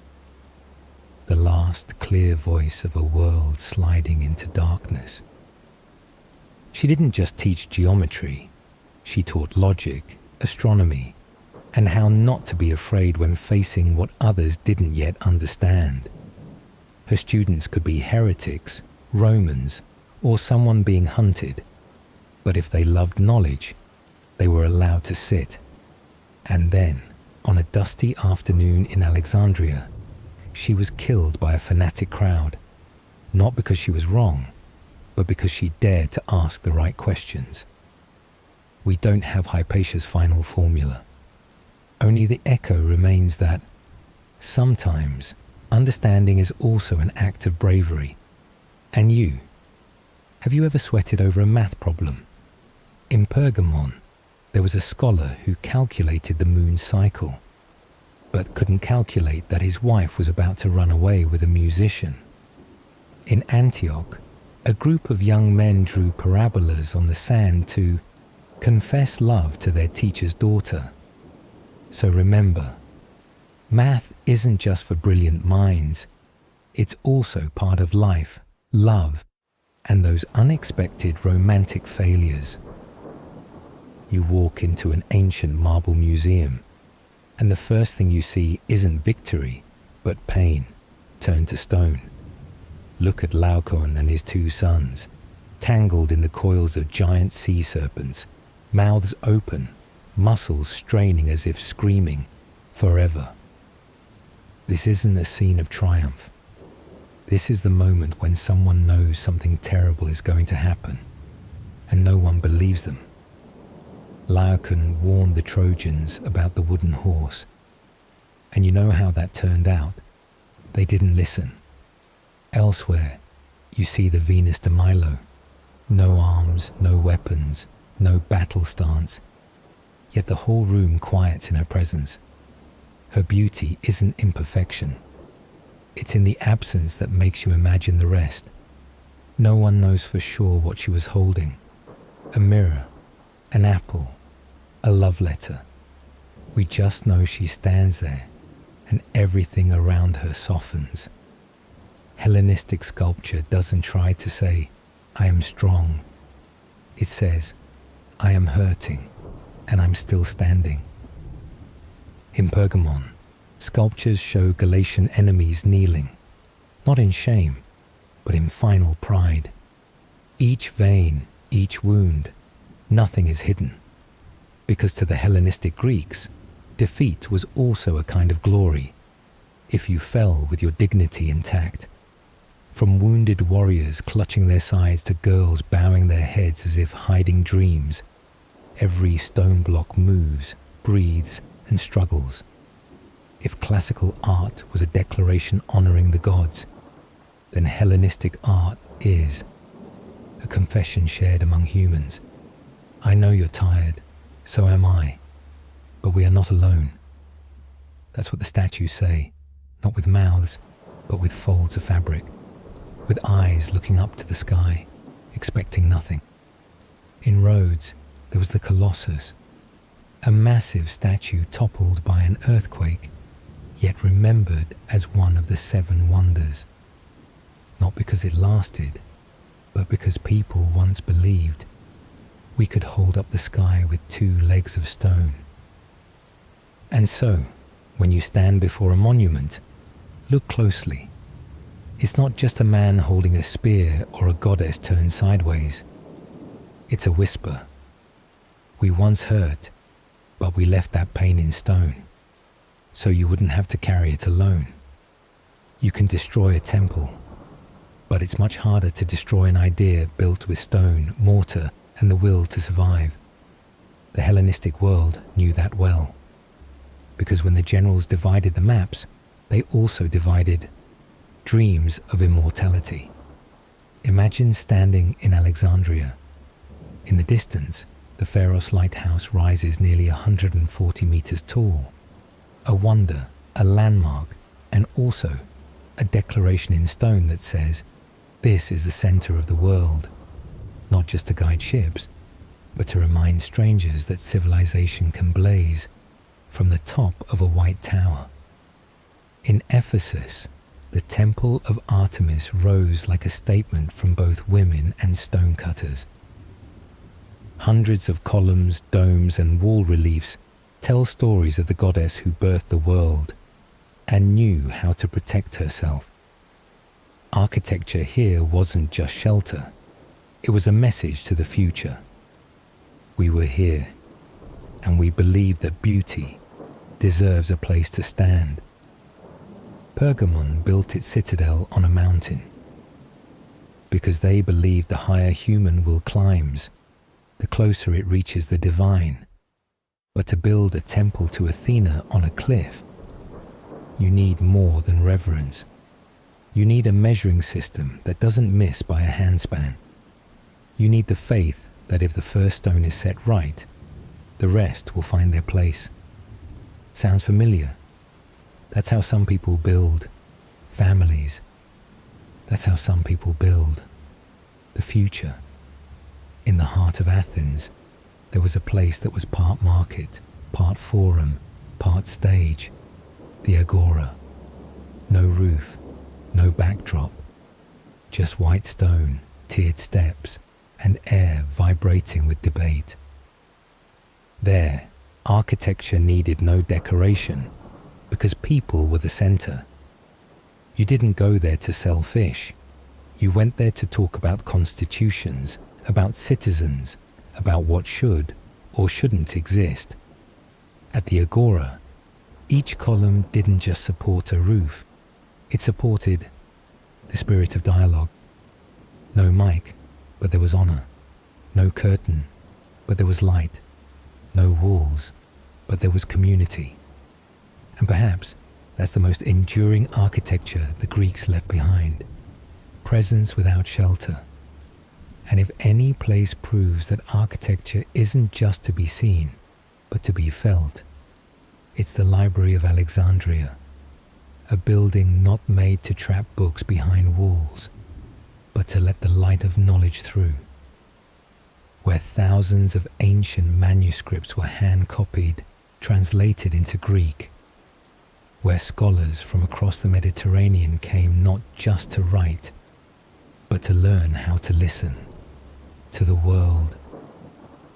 the last clear voice of a world sliding into darkness. She didn't just teach geometry, she taught logic, astronomy, and how not to be afraid when facing what others didn't yet understand. Her students could be heretics, Romans, or someone being hunted, but if they loved knowledge, they were allowed to sit. And then, on a dusty afternoon in Alexandria, she was killed by a fanatic crowd, not because she was wrong, but because she dared to ask the right questions. We don't have Hypatia's final formula. Only the echo remains that sometimes understanding is also an act of bravery. And you? Have you ever sweated over a math problem? In Pergamon, there was a scholar who calculated the moon's cycle, but couldn't calculate that his wife was about to run away with a musician. In Antioch, a group of young men drew parabolas on the sand to confess love to their teacher's daughter. So remember, math isn't just for brilliant minds, it's also part of life, love, and those unexpected romantic failures. You walk into an ancient marble museum, And the first thing you see isn't victory, but pain turned to stone. Look at Laocoon and his two sons, tangled in the coils of giant sea serpents, mouths open, muscles straining as if screaming, forever. This isn't a scene of triumph. This is the moment when someone knows something terrible is going to happen, and no one believes them. Laocoon warned the Trojans about the wooden horse, and you know how that turned out. They didn't listen. Elsewhere, you see the Venus de Milo. No arms, no weapons, no battle stance, yet the whole room quiets in her presence. Her beauty isn't imperfection. It's in the absence that makes you imagine the rest. No one knows for sure what she was holding. A mirror, an apple, a love letter. We just know she stands there, and everything around her softens. Hellenistic sculpture doesn't try to say, I am strong. It says, I am hurting, and I'm still standing. In Pergamon, sculptures show Galatian enemies kneeling, not in shame, but in final pride. Each vein, each wound, nothing is hidden. Because to the Hellenistic Greeks, defeat was also a kind of glory, if you fell with your dignity intact. From wounded warriors clutching their sides to girls bowing their heads as if hiding dreams, every stone block moves, breathes, and struggles. If classical art was a declaration honoring the gods, then Hellenistic art is a confession shared among humans. I know you're tired, so am I, but we are not alone. That's what the statues say, not with mouths, but with folds of fabric, with eyes looking up to the sky, expecting nothing. In Rhodes, there was the Colossus, a massive statue toppled by an earthquake, yet remembered as one of the 7 wonders. Not because it lasted, but because people once believed we could hold up the sky with 2 legs of stone. And so, when you stand before a monument, look closely. It's not just a man holding a spear or a goddess turned sideways. It's a whisper. We once hurt, but we left that pain in stone, so you wouldn't have to carry it alone. You can destroy a temple, but it's much harder to destroy an idea built with stone, mortar, and the will to survive. The Hellenistic world knew that well, because when the generals divided the maps, they also divided dreams of immortality. Imagine standing in Alexandria. In the distance, the Pharos lighthouse rises nearly 140 meters tall. A wonder, a landmark, and also a declaration in stone that says, this is the center of the world. Not just to guide ships, but to remind strangers that civilization can blaze from the top of a white tower. In Ephesus, the temple of Artemis rose like a statement from both women and stonecutters. Hundreds of columns, domes, and wall reliefs tell stories of the goddess who birthed the world and knew how to protect herself. Architecture here wasn't just shelter, it was a message to the future. We were here, and we believed that beauty deserves a place to stand. Pergamon built its citadel on a mountain because they believed the higher human will climbs, the closer it reaches the divine. But to build a temple to Athena on a cliff, you need more than reverence. You need a measuring system that doesn't miss by a handspan. You need the faith that if the first stone is set right, the rest will find their place. Sounds familiar? That's how some people build families. That's how some people build the future. In the heart of Athens, there was a place that was part market, part forum, part stage, the agora. No roof, no backdrop, just white stone, tiered steps, and air vibrating with debate. There, architecture needed no decoration because people were the center. You didn't go there to sell fish. You went there to talk about constitutions, about citizens, about what should or shouldn't exist. At the Agora, each column didn't just support a roof, it supported the spirit of dialogue. No mic, but there was honor. No curtain, but there was light. No walls, but there was community. And perhaps that's the most enduring architecture the Greeks left behind. Presence without shelter. And if any place proves that architecture isn't just to be seen, but to be felt, it's the Library of Alexandria, a building not made to trap books behind walls, but to let the light of knowledge through, where thousands of ancient manuscripts were hand-copied, translated into Greek, where scholars from across the Mediterranean came not just to write, but to learn how to listen to the world,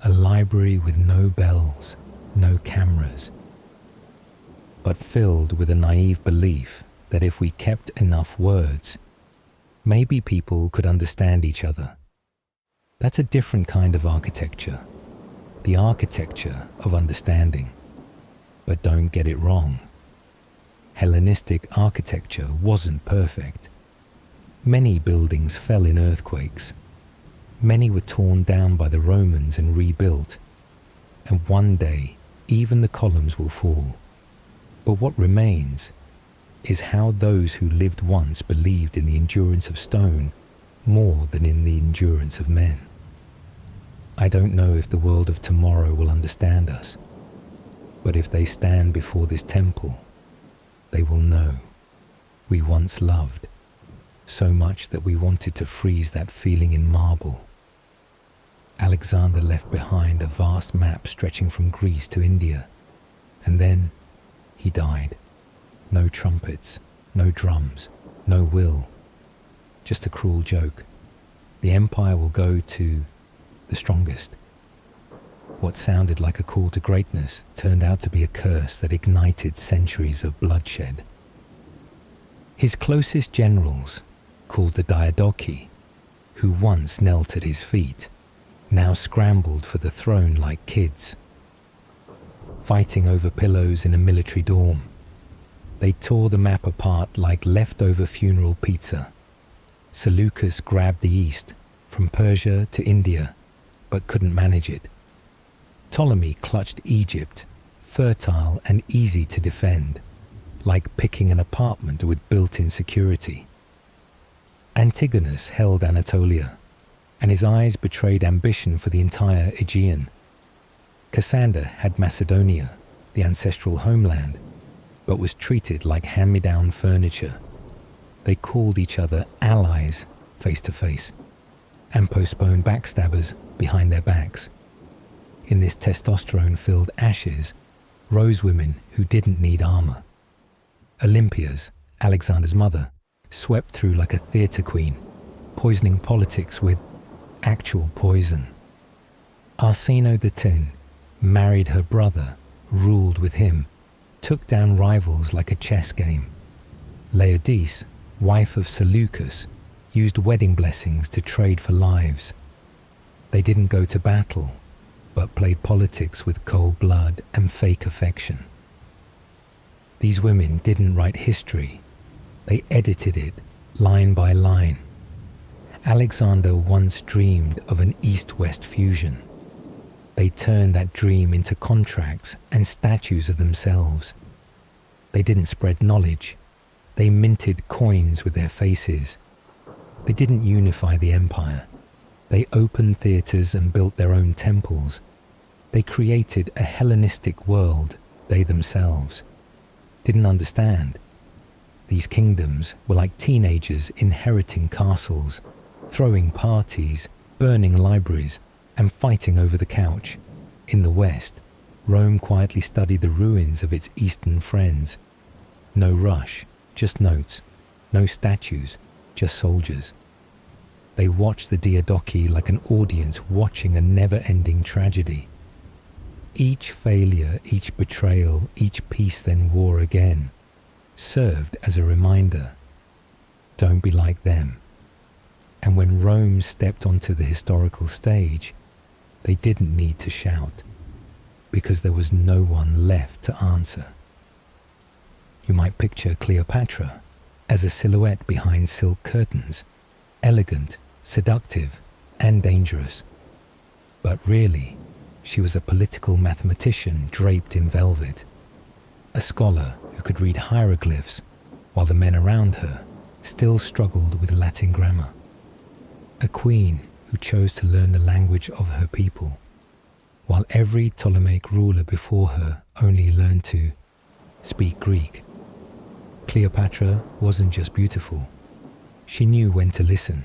a library with no bells, no cameras, but filled with a naive belief that if we kept enough words, maybe people could understand each other. That's a different kind of architecture, the architecture of understanding. But don't get it wrong. Hellenistic architecture wasn't perfect. Many buildings fell in earthquakes. Many were torn down by the Romans and rebuilt. And one day, even the columns will fall. But what remains is how those who lived once believed in the endurance of stone more than in the endurance of men. I don't know if the world of tomorrow will understand us, but if they stand before this temple, they will know we once loved so much that we wanted to freeze that feeling in marble. Alexander left behind a vast map stretching from Greece to India, and then he died. No trumpets, no drums, no will. Just a cruel joke. The empire will go to the strongest. What sounded like a call to greatness turned out to be a curse that ignited centuries of bloodshed. His closest generals, called the Diadochi, who once knelt at his feet, now scrambled for the throne like kids. Fighting over pillows in a military dorm, they tore the map apart like leftover funeral pizza. Seleucus grabbed the east, from Persia to India, but couldn't manage it. Ptolemy clutched Egypt, fertile and easy to defend, like picking an apartment with built-in security. Antigonus held Anatolia, and his eyes betrayed ambition for the entire Aegean. Cassander had Macedonia, the ancestral homeland, but was treated like hand-me-down furniture. They called each other allies face to face, and postponed backstabbers behind their backs. In this testosterone-filled ashes rose women who didn't need armor. Olympias, Alexander's mother, swept through like a theater queen, poisoning politics with actual poison. Arsinoe the Tin married her brother, ruled with him, took down rivals like a chess game. Laodice, wife of Seleucus, used wedding blessings to trade for lives. They didn't go to battle, but played politics with cold blood and fake affection. These women didn't write history, they edited it line by line. Alexander once dreamed of an East-West fusion. They turned that dream into contracts and statues of themselves. They didn't spread knowledge, they minted coins with their faces. They didn't unify the empire. They opened theaters and built their own temples. They created a Hellenistic world they themselves didn't understand. These kingdoms were like teenagers inheriting castles, throwing parties, burning libraries, and fighting over the couch. In the West, Rome quietly studied the ruins of its Eastern friends. No rush, just notes. No statues, just soldiers. They watched the Diadochi like an audience watching a never-ending tragedy. each failure, each betrayal, each peace then war again, served as a reminder, don't be like them. And when Rome stepped onto the historical stage, they didn't need to shout, because there was no one left to answer. You might picture Cleopatra as a silhouette behind silk curtains, elegant, seductive, and dangerous. But really, she was a political mathematician draped in velvet, a scholar who could read hieroglyphs while the men around her still struggled with Latin grammar, a queen who chose to learn the language of her people, while every Ptolemaic ruler before her only learned to speak Greek. Cleopatra wasn't just beautiful. She knew when to listen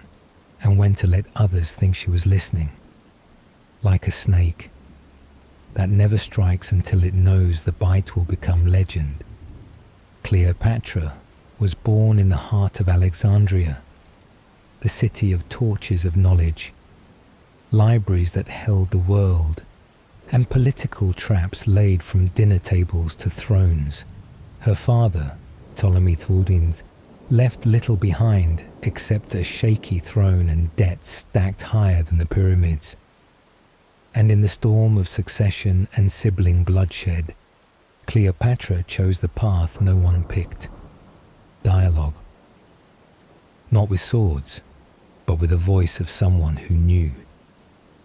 and when to let others think she was listening. Like a snake that never strikes until it knows the bite will become legend. Cleopatra was born in the heart of Alexandria, the city of torches of knowledge, libraries that held the world, and political traps laid from dinner tables to thrones. Her father, Ptolemy XIV, left little behind except a shaky throne and debts stacked higher than the pyramids. And in the storm of succession and sibling bloodshed, Cleopatra chose the path no one picked: dialogue. Not with swords, but with the voice of someone who knew.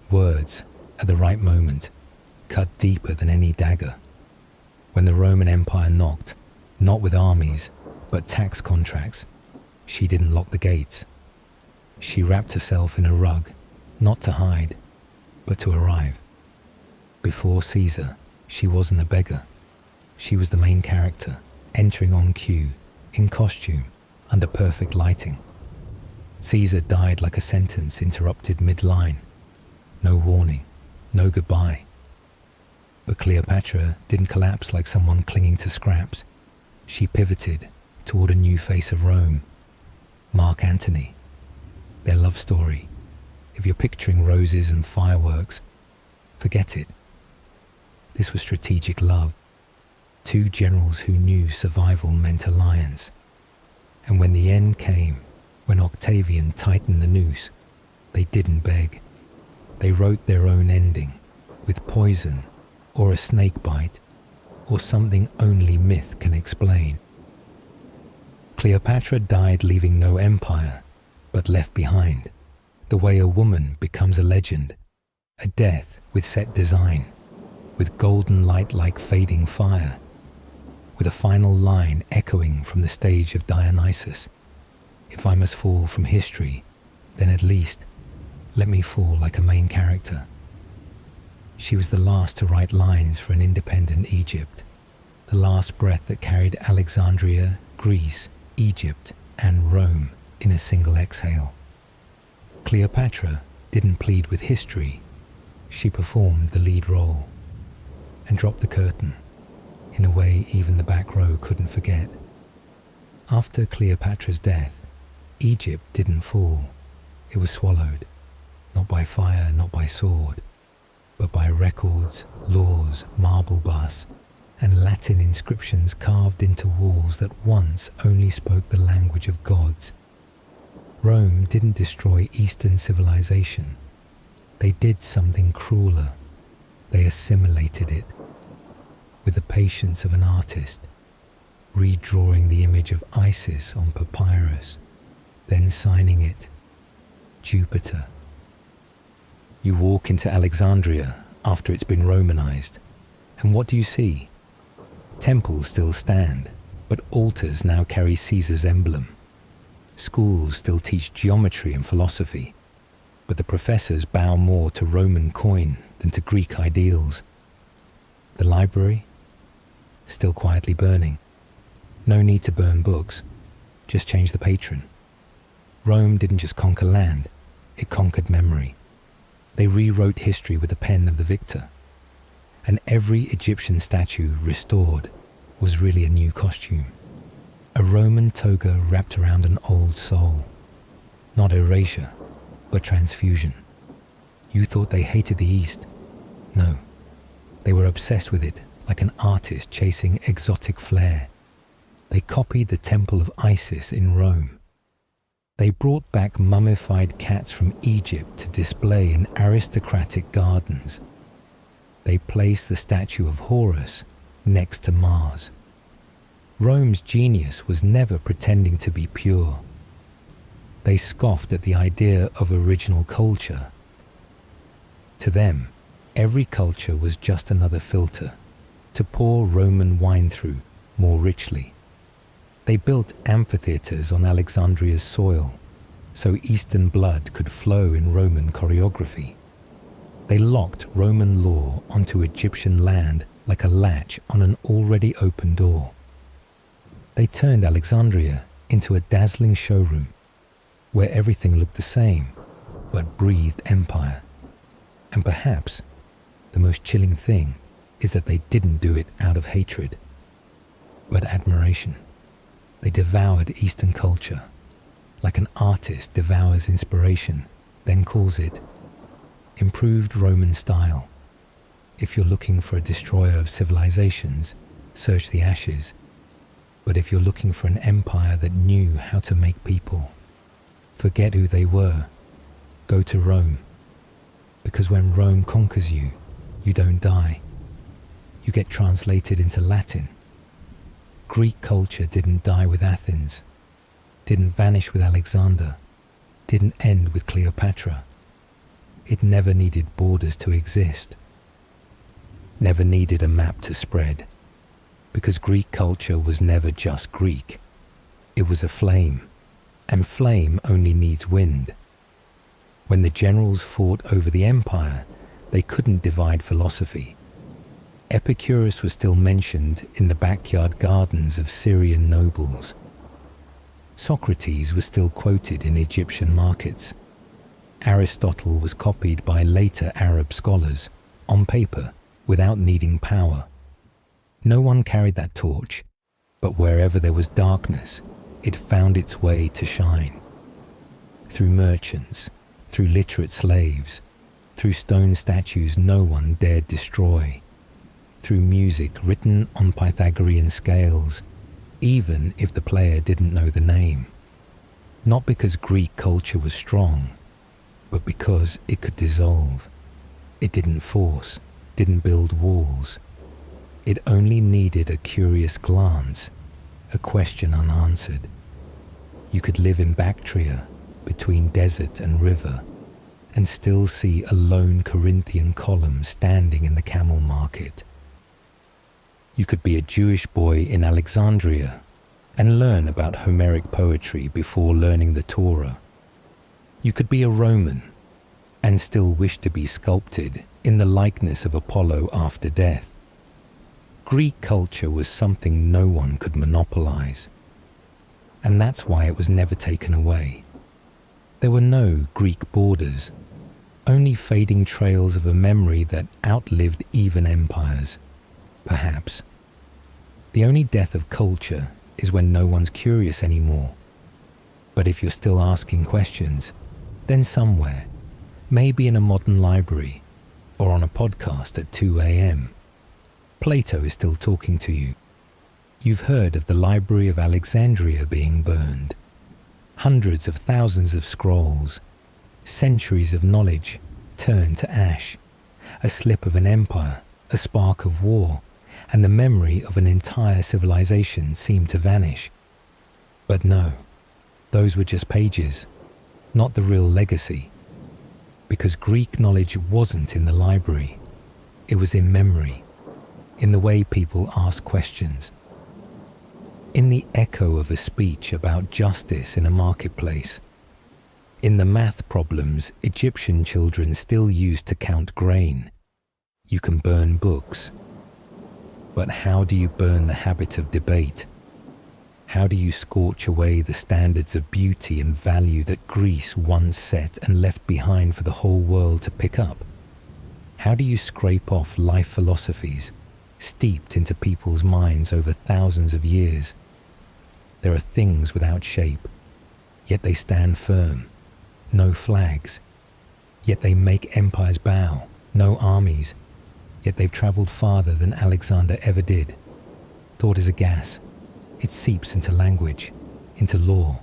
Words, at the right moment, cut deeper than any dagger. When the Roman Empire knocked, not with armies, but tax contracts, she didn't lock the gates. She wrapped herself in a rug, not to hide, but to arrive. Before Caesar, she wasn't a beggar. She was the main character, entering on cue, in costume, under perfect lighting. Caesar died like a sentence interrupted mid-line. No warning, no goodbye. But Cleopatra didn't collapse like someone clinging to scraps. She pivoted toward a new face of Rome, Mark Antony. Their love story. If you're picturing roses and fireworks, forget it. This was strategic love. Two generals who knew survival meant alliance. And when the end came, when Octavian tightened the noose, they didn't beg. They wrote their own ending, with poison, or a snake bite, or something only myth can explain. Cleopatra died leaving no empire, but left behind, the way a woman becomes a legend, a death with set design, with golden light like fading fire, with a final line echoing from the stage of Dionysus. If I must fall from history, then at least let me fall like a main character. She was the last to write lines for an independent Egypt, the last breath that carried Alexandria, Greece, Egypt, and Rome in a single exhale. Cleopatra didn't plead with history. She performed the lead role and dropped the curtain in a way even the back row couldn't forget. After Cleopatra's death, Egypt didn't fall. It was swallowed, not by fire, not by sword, but by records, laws, marble busts, and Latin inscriptions carved into walls that once only spoke the language of gods. Rome didn't destroy Eastern civilization. They did something crueler. They assimilated it, with the patience of an artist, redrawing the image of Isis on papyrus, then signing it, Jupiter. You walk into Alexandria after it's been Romanized, and what do you see? Temples still stand, but altars now carry Caesar's emblem. Schools still teach geometry and philosophy, but the professors bow more to Roman coin than to Greek ideals. The library? Still quietly burning. No need to burn books, just change the patron. Rome didn't just conquer land, it conquered memory. They rewrote history with the pen of the victor. And every Egyptian statue restored was really a new costume. A Roman toga wrapped around an old soul. Not erasure, but transfusion. You thought they hated the East. No, They were obsessed with it like an artist chasing exotic flair. They copied the temple of Isis in Rome. They brought back mummified cats from Egypt to display in aristocratic gardens. They placed the statue of Horus next to Mars. Rome's genius was never pretending to be pure. They scoffed at the idea of original culture. To them, every culture was just another filter to pour Roman wine through more richly. They built amphitheaters on Alexandria's soil so Eastern blood could flow in Roman choreography. They locked Roman law onto Egyptian land like a latch on an already open door. They turned Alexandria into a dazzling showroom where everything looked the same but breathed empire. And perhaps the most chilling thing is that they didn't do it out of hatred, but admiration. They devoured Eastern culture like an artist devours inspiration, then calls it improved Roman style. If you're looking for a destroyer of civilizations, search the ashes. But if you're looking for an empire that knew how to make people forget who they were, go to Rome. Because when Rome conquers you, you don't die. You get translated into Latin. Greek culture didn't die with Athens, didn't vanish with Alexander, didn't end with Cleopatra. It never needed borders to exist, never needed a map to spread, because Greek culture was never just Greek. It was a flame, and flame only needs wind. When the generals fought over the empire, they couldn't divide philosophy. Epicurus was still mentioned in the backyard gardens of Syrian nobles. Socrates was still quoted in Egyptian markets. Aristotle was copied by later Arab scholars, on paper, without needing power. No one carried that torch, but wherever there was darkness, it found its way to shine. Through merchants, through literate slaves, through stone statues no one dared destroy, through music written on Pythagorean scales, even if the player didn't know the name. Not because Greek culture was strong, but because it could dissolve. It didn't force, didn't build walls. It only needed a curious glance, a question unanswered. You could live in Bactria, between desert and river, and still see a lone Corinthian column standing in the camel market. You could be a Jewish boy in Alexandria and learn about Homeric poetry before learning the Torah. You could be a Roman and still wish to be sculpted in the likeness of Apollo after death. Greek culture was something no one could monopolize, and that's why it was never taken away. There were no Greek borders, only fading trails of a memory that outlived even empires. Perhaps. The only death of culture is when no one's curious anymore. But if you're still asking questions, then somewhere, maybe in a modern library or on a podcast at 2 a.m., Plato is still talking to you. You've heard of the Library of Alexandria being burned. Hundreds of thousands of scrolls, centuries of knowledge turned to ash, a slip of an empire, a spark of war, and the memory of an entire civilization seemed to vanish. But no, those were just pages, not the real legacy. Because Greek knowledge wasn't in the library, it was in memory, in the way people ask questions, in the echo of a speech about justice in a marketplace, in the math problems Egyptian children still used to count grain. You can burn books. But how do you burn the habit of debate? How do you scorch away the standards of beauty and value that Greece once set and left behind for the whole world to pick up? How do you scrape off life philosophies steeped into people's minds over thousands of years? There are things without shape, yet they stand firm. No flags, yet they make empires bow. No armies, yet they've travelled farther than Alexander ever did. Thought is a gas. It seeps into language, into law,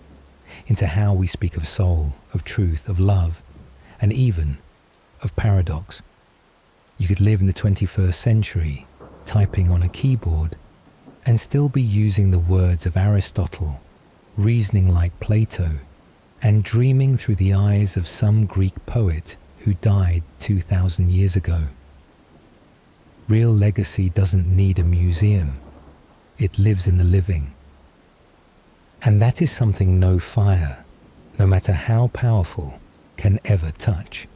into how we speak of soul, of truth, of love, and even of paradox. You could live in the 21st century, typing on a keyboard, and still be using the words of Aristotle, reasoning like Plato, and dreaming through the eyes of some Greek poet who died 2,000 years ago. Real legacy doesn't need a museum. It lives in the living. And that is something no fire, no matter how powerful, can ever touch.